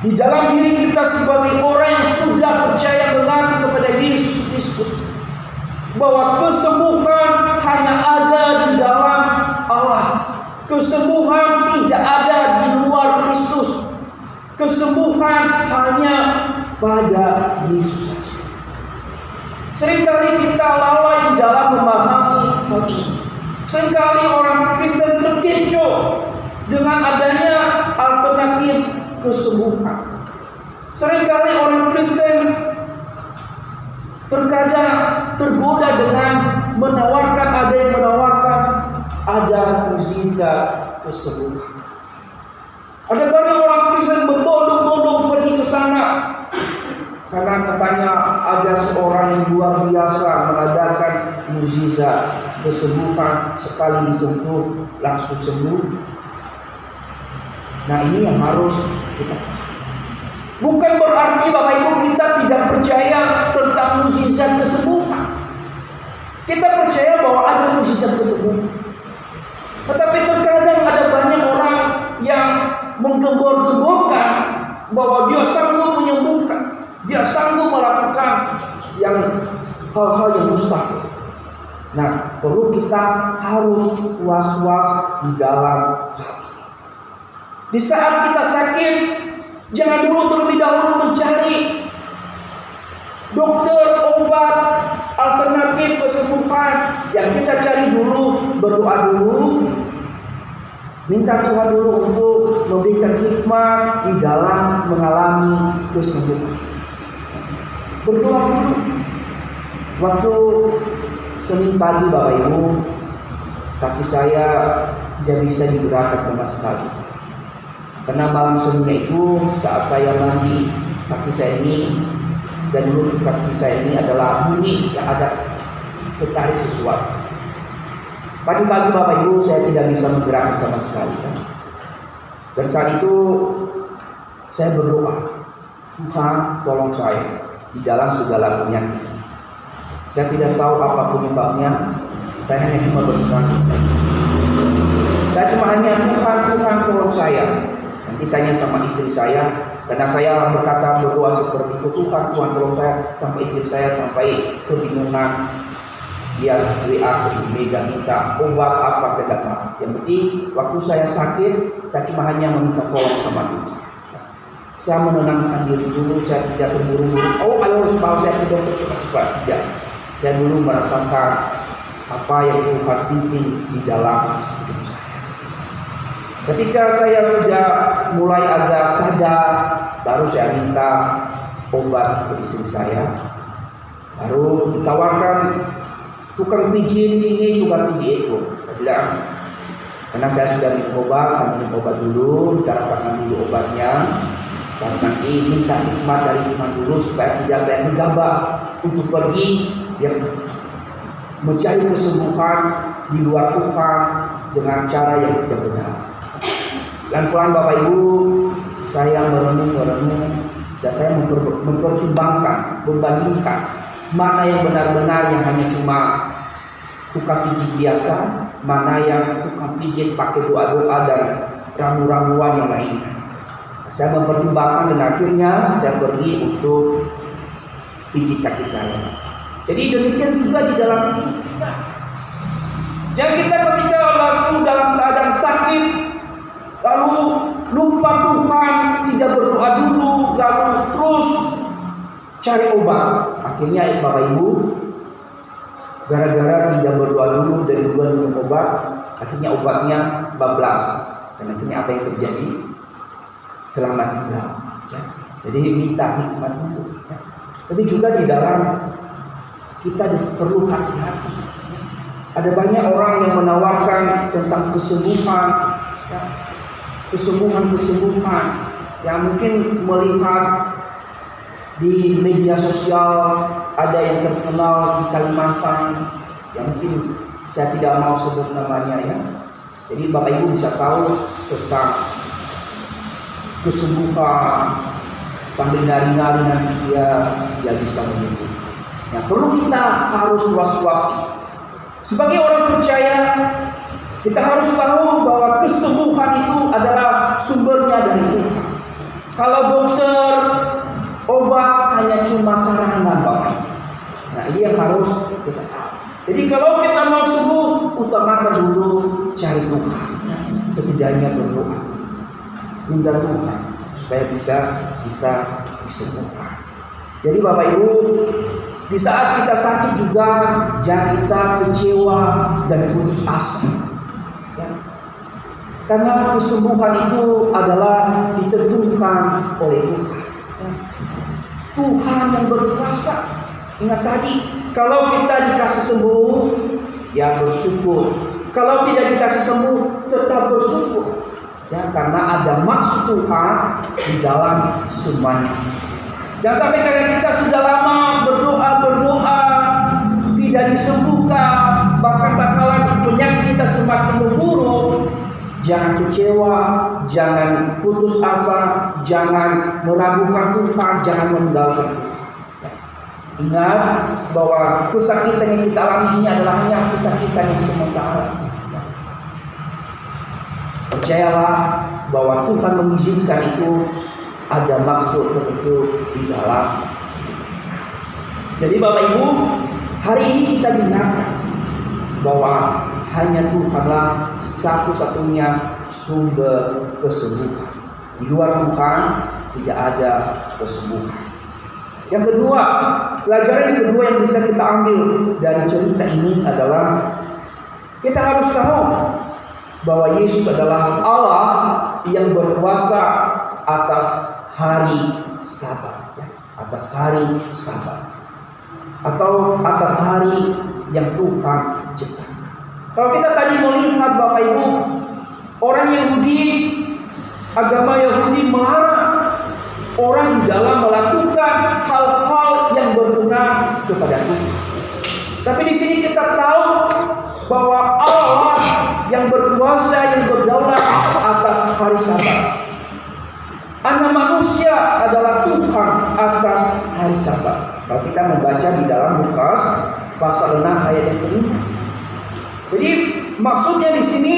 di dalam diri kita sebagai orang yang sudah percaya benar kepada Yesus Kristus, bahwa kesembuhan hanya ada di dalam Allah. Kesembuhan tidak ada di luar Kristus. Kesembuhan hanya pada Yesus saja. Seringkali kita lalai di dalam memahami hal ini. Seringkali orang Kristen terkecoh dengan adanya alternatif kesembuhan. Seringkali orang Kristen terkadang tergoda dengan menawarkan, ada yang menawarkan ada mujizat kesembuhan. Ada banyak orang Kristen berbondong-bondong pergi ke sana karena katanya ada seorang yang luar biasa mengadakan mujizat kesembuhan, sekali disentuh langsung sembuh. Nah, ini yang harus kita pahami. Bukan berarti Bapak Ibu kita tidak percaya tentang mujizat kesembuhan. Kita percaya bahwa ada mujizat kesembuhan. Tetapi terkadang ada banyak orang yang menggembor-gemborkan bahwa dia sanggup menyembuhkan, dia sanggup melakukan hal-hal yang mustahil. Nah, perlu kita harus was-was di dalam hal ini. Di saat kita sakit, jangan dulu terlebih dahulu mencari dokter, obat, alternatif kesembuhan. Yang kita cari dulu, berdoa dulu, minta Tuhan dulu untuk memberikan hikmah di dalam mengalami kesembuhan. Berdoa dulu. Waktu Senin pagi Bapak Ibu, kaki saya tidak bisa digerakkan sama sekali. Karena malam Seninnya itu saat saya mandi, kaki saya ini dan lutut kaki saya ini adalah bunyi yang ada ketarik sesuatu. Pagi-pagi Bapak Ibu saya tidak bisa menggerakkan sama sekali kan? Dan saat itu saya berdoa, Tuhan tolong saya di dalam segala penyakit ini. Saya tidak tahu apa penyebabnya, saya hanya cuma berserah. Saya cuma hanya Tuhan tolong saya. Nanti tanya sama istri saya, karena saya berdoa seperti itu, Tuhan tolong saya, sampai istri saya sampai kebingungan. Dia WA ke Ibu Mega minta obat apa, saya tidak tahu. Yang penting waktu saya sakit, saya cuma hanya meminta tolong sama Tuhan. Saya menenangkan diri dulu, saya tidak terburu-buru. Oh, ayo supaya saya ke dokter cepat-cepat. Tidak. Saya dulu merasakan apa yang Tuhan pimpin di dalam hidup saya. Ketika saya sudah mulai agak sadar, baru saya minta obat ke istri saya. Baru ditawarkan tukang pijit ini, tukang pijit itu. Saya bilang, karena saya sudah minum obat dulu, kita rasakan dulu obatnya. Dan nanti minta hikmat dari Tuhan dulu supaya tidak saya gegabah untuk pergi yang mencari kesembuhan di luar Tuhan dengan cara yang tidak benar. Dan pelan Bapak Ibu, saya merenung dan saya mempertimbangkan, membandingkan mana yang benar-benar yang hanya cuma tukang pijit biasa, mana yang tukang pijit pakai doa-doa dan ramu-ramuan yang lainnya. Saya mempertimbangkan dan akhirnya saya pergi untuk pijit kaki saya. Jadi demikian juga di dalam hidup kita. Jangan kita ketika langsung dalam keadaan sakit lalu lupa Tuhan, tidak berdoa dulu, lalu terus cari obat. Akhirnya Bapak Ibu, gara-gara tidak berdoa dulu dan duluan minum obat, akhirnya obatnya bablas. Dan akhirnya apa yang terjadi? Selamat tinggal. Ya. Jadi minta hikmat dulu. Ya. Tapi juga di dalam kita perlu hati-hati. Ada banyak orang yang menawarkan tentang kesembuhan, ya. Kesembuhan yang mungkin melihat di media sosial. Ada yang terkenal di Kalimantan yang mungkin saya tidak mau sebut namanya ya. Jadi Bapak Ibu bisa tahu tentang kesembuhan sambil nari-nari nanti dia bisa menyembuh. Nah, perlu kita harus was-was. Sebagai orang percaya, kita harus tahu bahwa kesembuhan itu adalah sumbernya dari Tuhan. Kalau dokter, obat hanya cuma sarana Bapak Ibu. Nah, ini yang harus kita tahu. Jadi kalau kita mau sembuh, utamakan dulu cari Tuhan. Setidaknya berdoa, minta Tuhan supaya bisa kita disembuhkan. Jadi Bapak Ibu, di saat kita sakit juga jangan kita kecewa dan putus asa. Ya. Karena kesembuhan itu adalah ditentukan oleh Tuhan. Ya. Tuhan yang berkuasa. Ingat tadi, kalau kita dikasih sembuh, ya bersyukur. Kalau tidak dikasih sembuh, tetap bersyukur. Ya, karena ada maksud Tuhan di dalam semuanya. Jangan sampai karena kita sudah lama berdoa, tidak disembuhkan, bahkan tak kalah penyakit kita semakin memburuk. Jangan kecewa, jangan putus asa, jangan meragukan Tuhan, jangan meninggalkan Tuhan. Ingat bahwa kesakitan yang kita alami ini adalah hanya kesakitan yang sementara. Percayalah bahwa Tuhan mengizinkan itu ada maksud tertentu di dalam hidup kita. Jadi Bapak Ibu, hari ini kita diingatkan bahwa hanya Tuhanlah satu-satunya sumber kesembuhan. Di luar Tuhan tidak ada kesembuhan. Yang kedua, pelajaran yang kedua yang bisa kita ambil dari cerita ini adalah kita harus tahu bahwa Yesus adalah Allah yang berkuasa atas hari Sabat, ya, atas hari Sabat, atau atas hari yang Tuhan ciptakan. Kalau kita tadi melihat Bapak Ibu, orang Yahudi, agama Yahudi melarang orang di dalam melakukan hal-hal yang berguna kepada Tuhan. Tapi di sini kita tahu bahwa Allah yang berkuasa, yang berdaulat atas hari Sabat. Anak manusia adalah Tuhan atas hari Sabat. Kalau kita membaca di dalam Lukas pasal 6 ayat yang kelima. Jadi maksudnya di sini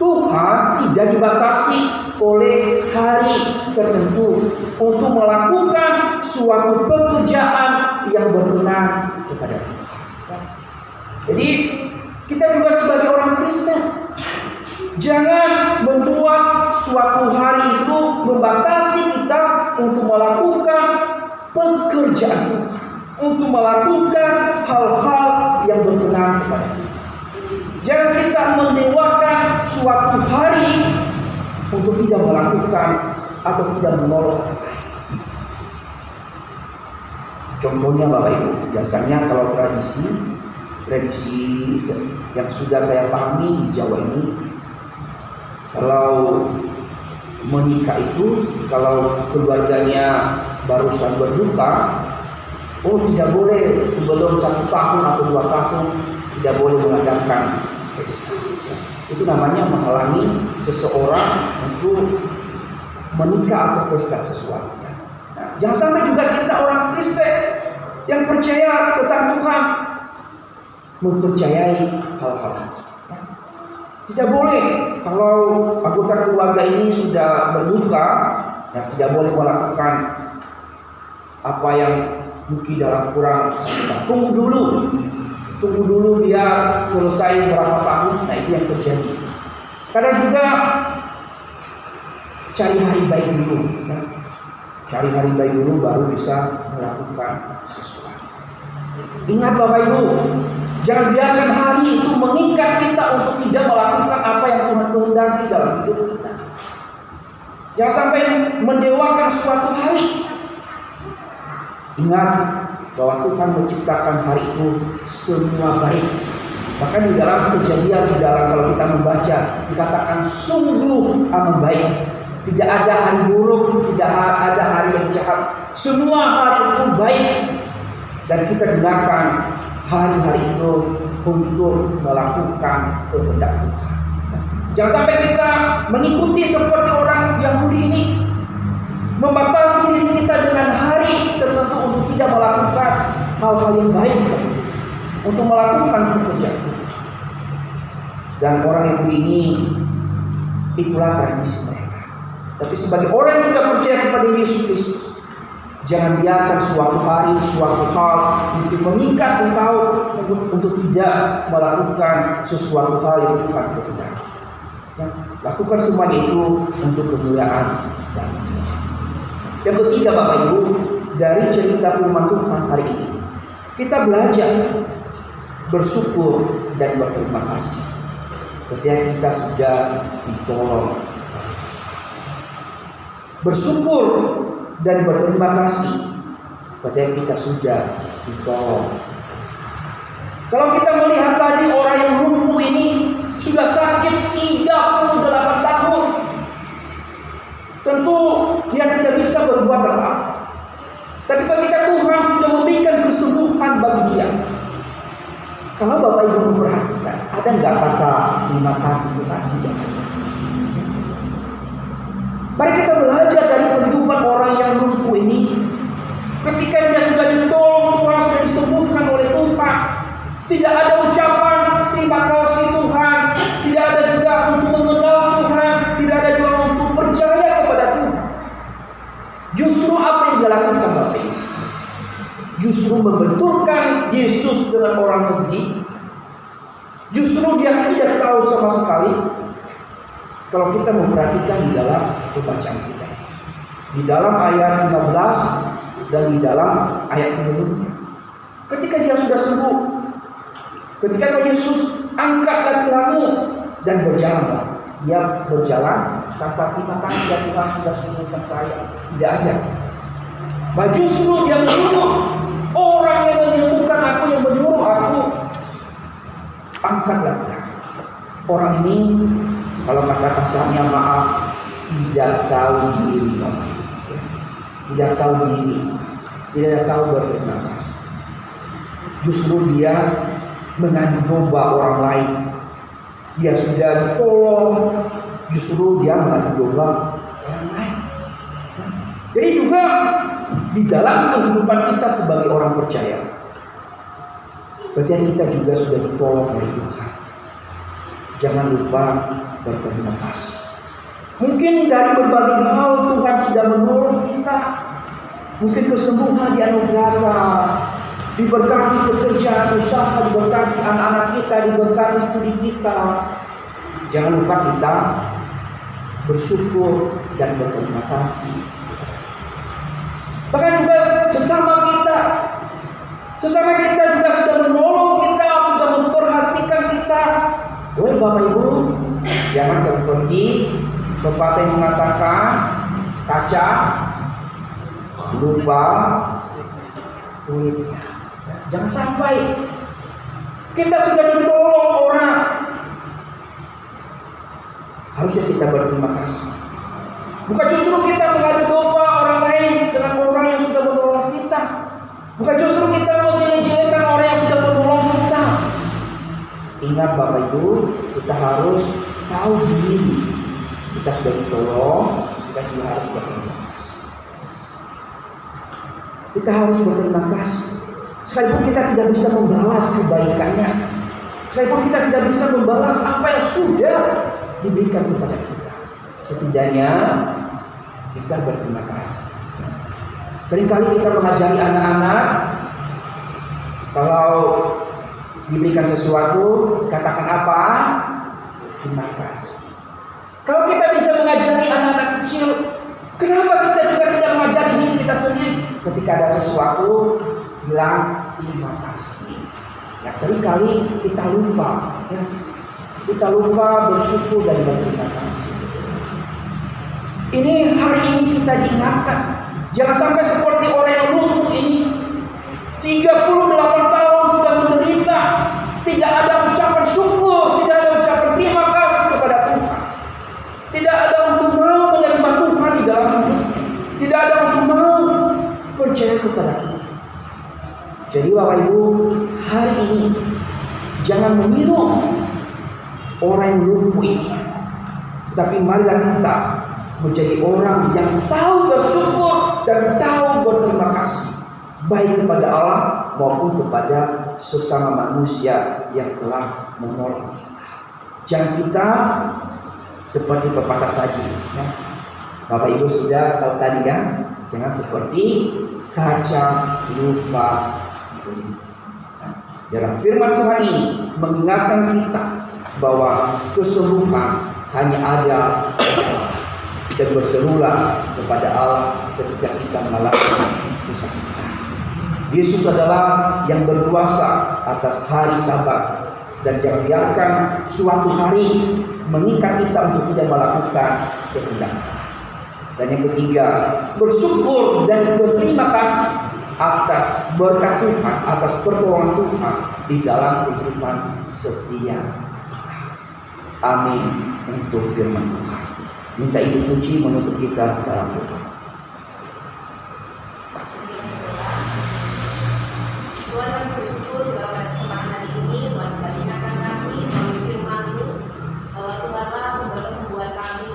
Tuhan tidak dibatasi oleh hari tertentu untuk melakukan suatu pekerjaan yang berkenan kepada Tuhan. Jadi kita juga sebagai orang Kristen jangan membuat suatu hari itu membatasi kita untuk melakukan pekerjaan Tuhan, untuk melakukan hal-hal yang berkenan kepada Tuhan. Jangan kita mendewakan suatu hari untuk tidak melakukan atau tidak menolong orang lain. Contohnya Bapak Ibu, biasanya kalau tradisi yang sudah saya pahami di Jawa ini, kalau menikah itu, kalau keluarganya barusan berduka, tidak boleh sebelum 1 tahun atau 2 tahun tidak boleh mengadakan pesta. Itu namanya menghalangi seseorang untuk menikah atau pesta sesuatu. Nah, jangan sampai juga kita orang Kristen Yang percaya tentang Tuhan mempercayai hal-hal itu. Tidak boleh kalau anggota keluarga ini sudah berduka, tidak boleh melakukan apa yang mungkin dalam kurang satu tahun. Tunggu dulu biar selesai berapa tahun. Nah, itu yang terjadi. Karena juga cari hari baik dulu, cari hari baik dulu baru bisa melakukan sesuatu. Ingat Bapak Ibu, jangan biarkan hari itu mengikat kita untuk tidak melakukan apa yang Tuhan kehendaki dalam hidup kita. Jangan sampai mendewakan suatu hari. Ingat bahwa Tuhan menciptakan hari itu semua baik. Bahkan di dalam Kejadian, kalau kita membaca, dikatakan sungguh amat baik. Tidak ada hari buruk, tidak ada hari yang jahat. Semua hari itu baik. Dan kita gunakan hari-hari itu untuk melakukan kehendak Tuhan. Jangan sampai kita mengikuti seperti orang Yahudi ini, membatasi diri kita dengan hari tertentu untuk tidak melakukan hal-hal yang baik, untuk melakukan pekerjaan Tuhan. Dan orang Yahudi ini, itulah tradisi mereka. Tapi sebagai orang yang sudah percaya kepada Yesus Kristus, jangan biarkan suatu hari, suatu hal untuk mengikat engkau untuk tidak melakukan sesuatu hal yang Tuhan kehendaki. Lakukan semuanya itu untuk kemuliaan bagi Tuhan. Yang ketiga Bapak Ibu, dari cerita firman Tuhan hari ini, kita belajar bersyukur dan berterima kasih ketika kita sudah ditolong. Bersyukur dan berterima kasih ketika kita sudah ditolong. Kalau kita melihat tadi orang yang lumpuh ini sudah sakit 38 tahun, tentu dia tidak bisa berbuat apa-apa. Tapi ketika Tuhan sudah memberikan kesembuhan bagi dia, kalau Bapak Ibu memperhatikan, ada nggak kata terima kasih Tuhan? Tidak ada. Mari kita belajar dari kehidupan orang yang lumpuh ini. Ketika dia sudah ditolong Tuhan, sudah disembuhkan oleh Tuhan, tidak ada ucapan terima kasih Tuhan, tidak ada juga untuk mengenal Tuhan, tidak ada juga untuk percaya kepada Tuhan. Justru apa yang dia lakukan Bapak Ibu? Justru membenturkan Yesus dengan orang Yahudi. Justru dia tidak tahu sama sekali. Kalau kita memperhatikan di dalam pembacaan kita, di dalam ayat 15 dan di dalam ayat sebelumnya, ketika dia sudah sembuh, ketika Tuhan Yesus angkatlah tilammu dan berjalanlah, dia berjalan tanpa terima kasih, dan Tuhan sudah sembuhkan saya. Tidak ada. Justru dia menyuruh orang yang menyembuhkan aku, yang menyuruh aku, angkatlah tilammu. Orang ini, kalau kata kasarnya, maaf, tidak tahu diri, tidak tahu diri, tidak tahu berterima kasih. Justru dia mengadu domba orang lain. Dia sudah ditolong, justru dia mengadu domba orang lain. Jadi juga di dalam kehidupan kita sebagai orang percaya, ketika kita juga sudah ditolong oleh Tuhan, jangan lupa berterima kasih. Mungkin dari berbagai hal Tuhan sudah menolong kita. Mungkin kesembuhan dianugerahkan, diberkati pekerjaan usaha, diberkati anak-anak kita, diberkati studi kita. Jangan lupa kita bersyukur dan berterima kasih. Bahkan juga sesama kita juga sudah menolong kita, sudah memperhatikan kita. Bapak Ibu, jangan seperti pepatah yang mengatakan kaca lupa kulitnya. Jangan sampai kita sudah ditolong orang, harusnya kita berterima kasih. Bukan justru kita mengadu domba orang lain dengan orang yang sudah menolong kita. Bukan justru kita menjelek-jelekan orang yang sudah menolong kita. Ingat Bapak Ibu, kita harus tahu diri. Kita sudah ditolong, kita juga harus berterima kasih. Kita harus berterima kasih. sekalipun kita tidak bisa membalas kebaikannya, sekalipun kita tidak bisa membalas apa yang sudah diberikan kepada kita, setidaknya kita berterima kasih. Seringkali kita mengajari anak-anak, kalau diberikan sesuatu, katakan apa? Terima kasih. Kalau kita bisa mengajari anak-anak kecil, kenapa kita juga tidak mengajari diri kita sendiri? Ketika ada sesuatu, bilang terima kasih. Ya, seringkali kita lupa, ya. Kita lupa bersyukur dan berterima kasih. Ini hari ini kita diingatkan, jangan sampai seperti orang yang lumpuh ini, 38 tahun sudah menderita, tidak ada ucapan syukur, tidak ada ucapan terima kasih kepada Tuhan, tidak ada untuk mau menerima Tuhan di dalam hidupnya, tidak ada untuk mau percaya kepada Tuhan. Jadi Bapak Ibu, hari ini jangan meniru orang yang lumpuh ini, tapi marilah kita menjadi orang yang tahu bersyukur dan tahu berterima kasih, baik kepada Allah maupun kepada sesama manusia yang telah menolong kita. Jangan kita seperti pepatah tadi, ya. Bapak Ibu sudah tahu tadi kan, jangan seperti kaca lupa kulit. Dalam firman Tuhan ini mengingatkan kita bahwa kesembuhan hanya ada pada Allah, dan berserulah kepada Allah ketika kita mengalami kesakitan. Yesus adalah yang berkuasa atas hari Sabat, dan jangan biarkan suatu hari mengikat kita untuk tidak melakukan kehendak Allah. Dan yang ketiga, bersyukur dan berterima kasih atas berkat Tuhan, atas pertolongan Tuhan di dalam kehidupan setiap kita. Amin untuk firman Tuhan. Minta Ibu Suci menutup kita dalam doa. Tuhan, kami bersyukur bahwa pada kesempatan hari ini Tuhan kembali ingatkan kami melalui firman-Mu bahwa Tuhanlah sumber kesembuhan kami.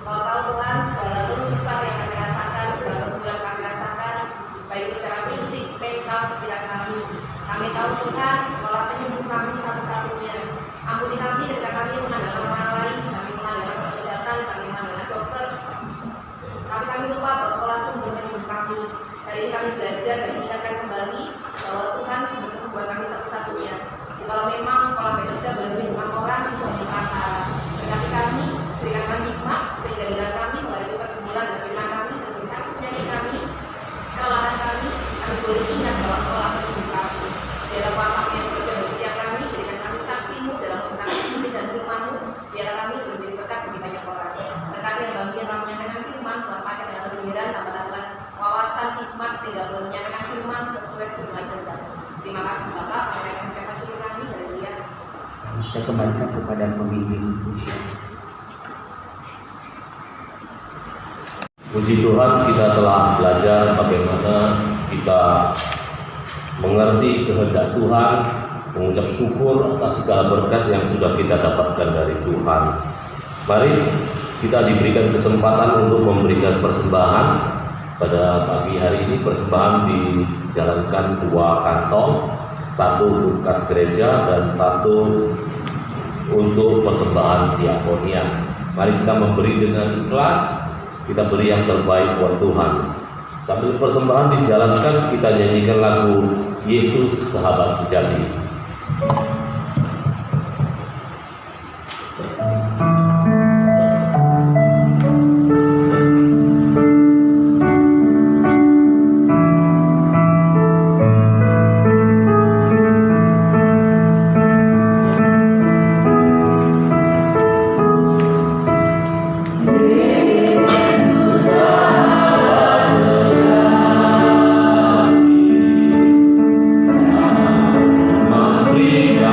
Kau tahu Tuhan segala keluh kesah yang kami rasakan, segala keburukan kami rasakan, baik itu secara fisik, mental, pikiran kami. Kami tahu Tuhan, Kaulah penyembuh kami satu-satunya. Ampuni kami ketika kami mengandalkan orang lain, kami mengandalkan pengobatan, kami mengandalkan dokter. Tapi kami lupa bahwa Kaulah sumber penyembuh kami. Hari ini kami belajar dan diingatkan kembali bahwa Tuhan sumber kesembuhan kami satu-satunya. Jikalau memang Kaulah manusia boleh menyembuhkan orang, Tuhan berkata, berkati kami, berikan kami hikmat, sehingga dengan kami melalui pergumulan dan firman kami, dan sakit penyakit kami, kelelahan kami boleh ingat bahwa Kaulah penyembuh kami. Dalam kuasa-Mu yang bekerja bagi setiap kami, berikan kami saksi-Mu dalam mengetahui dan firman-Mu, biarlah kami menjadi berkat bagi banyak orang. Berkati yang kami yang menyampaikan firman, Tuhan pakai dengan kebenaran, tambah-tambah wawasan hikmat sehingga boleh menyampaikan firman sesuai firman Tuhan. Terima kasih Bapak, saya akan mengucapkan syukur kami dari Dia. Saya kembalikan kepada pemimpin pujian. Puji Tuhan, kita telah belajar bagaimana kita mengerti kehendak Tuhan, mengucap syukur atas segala berkat yang sudah kita dapatkan dari Tuhan. Mari kita diberikan kesempatan untuk memberikan persembahan. Pada pagi hari ini persembahan dijalankan 2 kantong, 1 untuk kas gereja dan 1 untuk persembahan diakonia. Mari kita memberi dengan ikhlas, kita beri yang terbaik buat Tuhan. Sambil persembahan dijalankan, kita nyanyikan lagu Yesus Sahabat Sejati. Berikan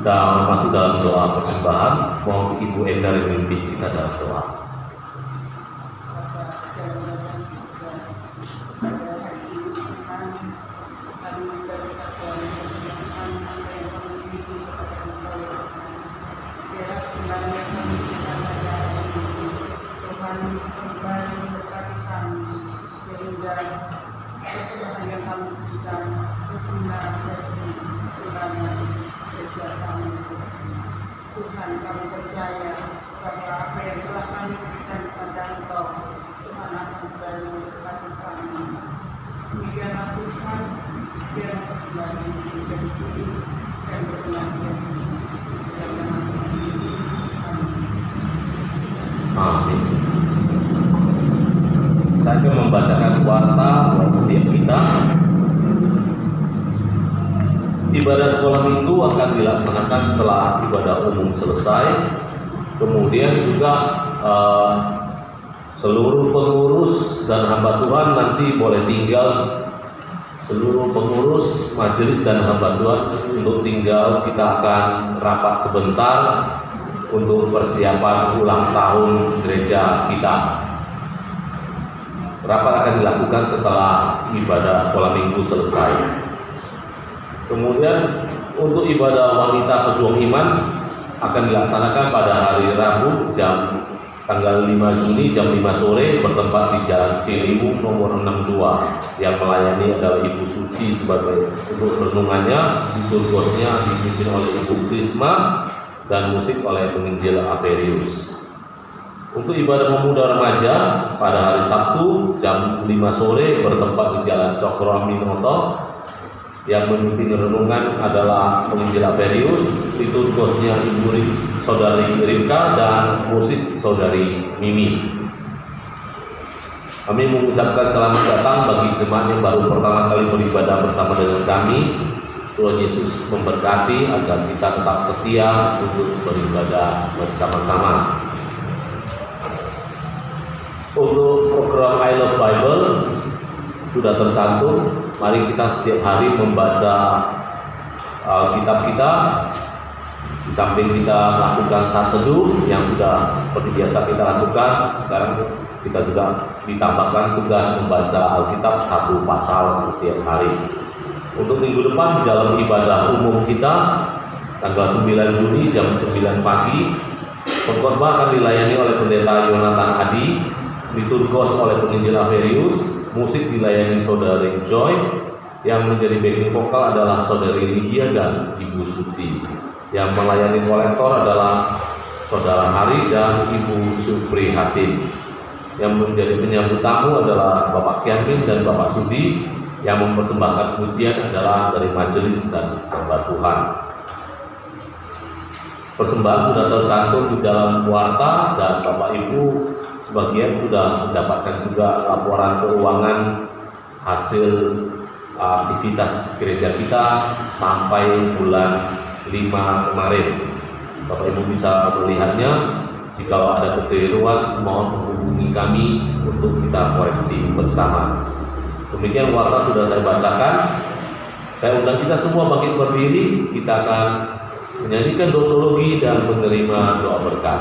kita masuk dalam doa persembahan, mohon Ibu Endar yang memimpin kita dalam doa. Tuhan, kami percaya bahwa apa yang telah kami berikan kepada Engkau, Tuhan akan kembali memberkati kami. Demikianlah Tuhan, biarlah kembali menjadi hidup dan berkenan Amin. Saya akan membacakan warta buat setiap kita. Ibadah sekolah minggu akan dilaksanakan setelah ibadah umum selesai. Kemudian juga seluruh pengurus dan hamba Tuhan nanti boleh tinggal. Seluruh pengurus, majelis dan hamba Tuhan untuk tinggal. Kita akan rapat sebentar untuk persiapan ulang tahun gereja kita. Rapat akan dilakukan setelah ibadah sekolah minggu selesai. Kemudian untuk ibadah wanita pejuang iman akan dilaksanakan pada hari Rabu tanggal 5 Juni jam 5 sore bertempat di Jalan Ciliwung nomor 62. Yang melayani adalah Ibu Suci sebagai untuk renungannya, liturgosnya dipimpin oleh Ibu Krisma dan musik oleh penginjil Averius. Untuk ibadah pemuda remaja pada hari Sabtu jam 5 sore bertempat di Jalan Cokro Aminoto. Yang memimpin renungan adalah penginjil Averius, liturgosnya Ibu Saudari Ripka dan musik Saudari Mimi. Kami mengucapkan selamat datang bagi jemaat yang baru pertama kali beribadah bersama dengan kami. Tuhan Yesus memberkati agar kita tetap setia untuk beribadah bersama-sama. Untuk program I Love Bible sudah tercantum. Mari kita setiap hari membaca kitab kita. Di samping kita melakukan saat teduh yang sudah seperti biasa kita lakukan, sekarang kita juga ditambahkan tugas membaca Alkitab satu pasal setiap hari. Untuk minggu depan dalam ibadah umum kita tanggal 9 Juni jam 9 pagi, pengkhotbah akan dilayani oleh Pendeta Yonatan Adi, liturgos oleh penginjil Averius, musik dilayani Saudari Joy, yang menjadi backing vokal adalah Saudari Lydia dan Ibu Suci. Yang melayani kolektor adalah Saudara Hari dan Ibu Suprihatin. Yang menjadi penyambut tamu adalah Bapak Kiamin dan Bapak Sudi. Yang mempersembahkan pujian adalah dari majelis dan hamba Tuhan. Persembahan sudah tercantum di dalam warta dan Bapak Ibu sebagian sudah mendapatkan juga laporan keuangan hasil aktivitas gereja kita sampai bulan 5 kemarin. Bapak Ibu bisa melihatnya. Jika ada kekeliruan, mohon menghubungi kami untuk kita koreksi bersama. Demikian warta sudah saya bacakan. Saya undang kita semua bangkit berdiri. Kita akan menyanyikan doxologi dan menerima doa berkat.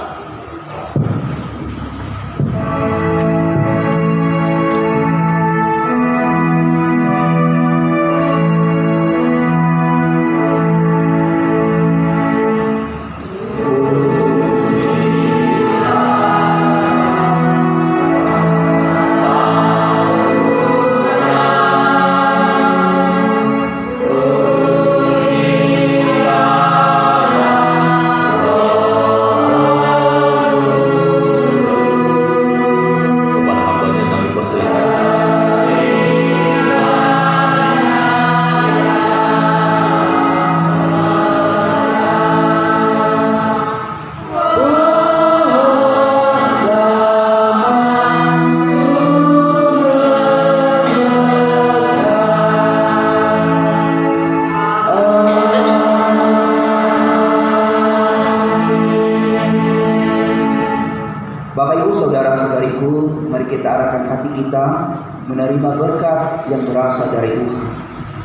Menerima berkat yang berasal dari Tuhan.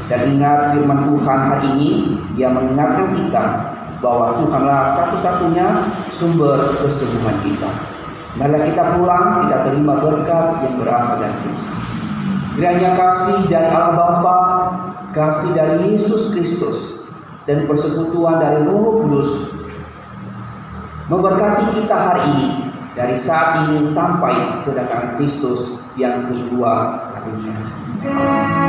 Dan ingat firman Tuhan hari ini, Dia mengingatkan kita bahwa Tuhanlah satu-satunya sumber kesembuhan kita. Marilah kita pulang, kita terima berkat yang berasal dari Tuhan. Kiranya kasih dari Allah Bapa, kasih dari Yesus Kristus, dan persekutuan dari Roh Kudus memberkati kita hari ini, dari saat ini sampai kedatangan Kristus yang kedua kalinya. Amin.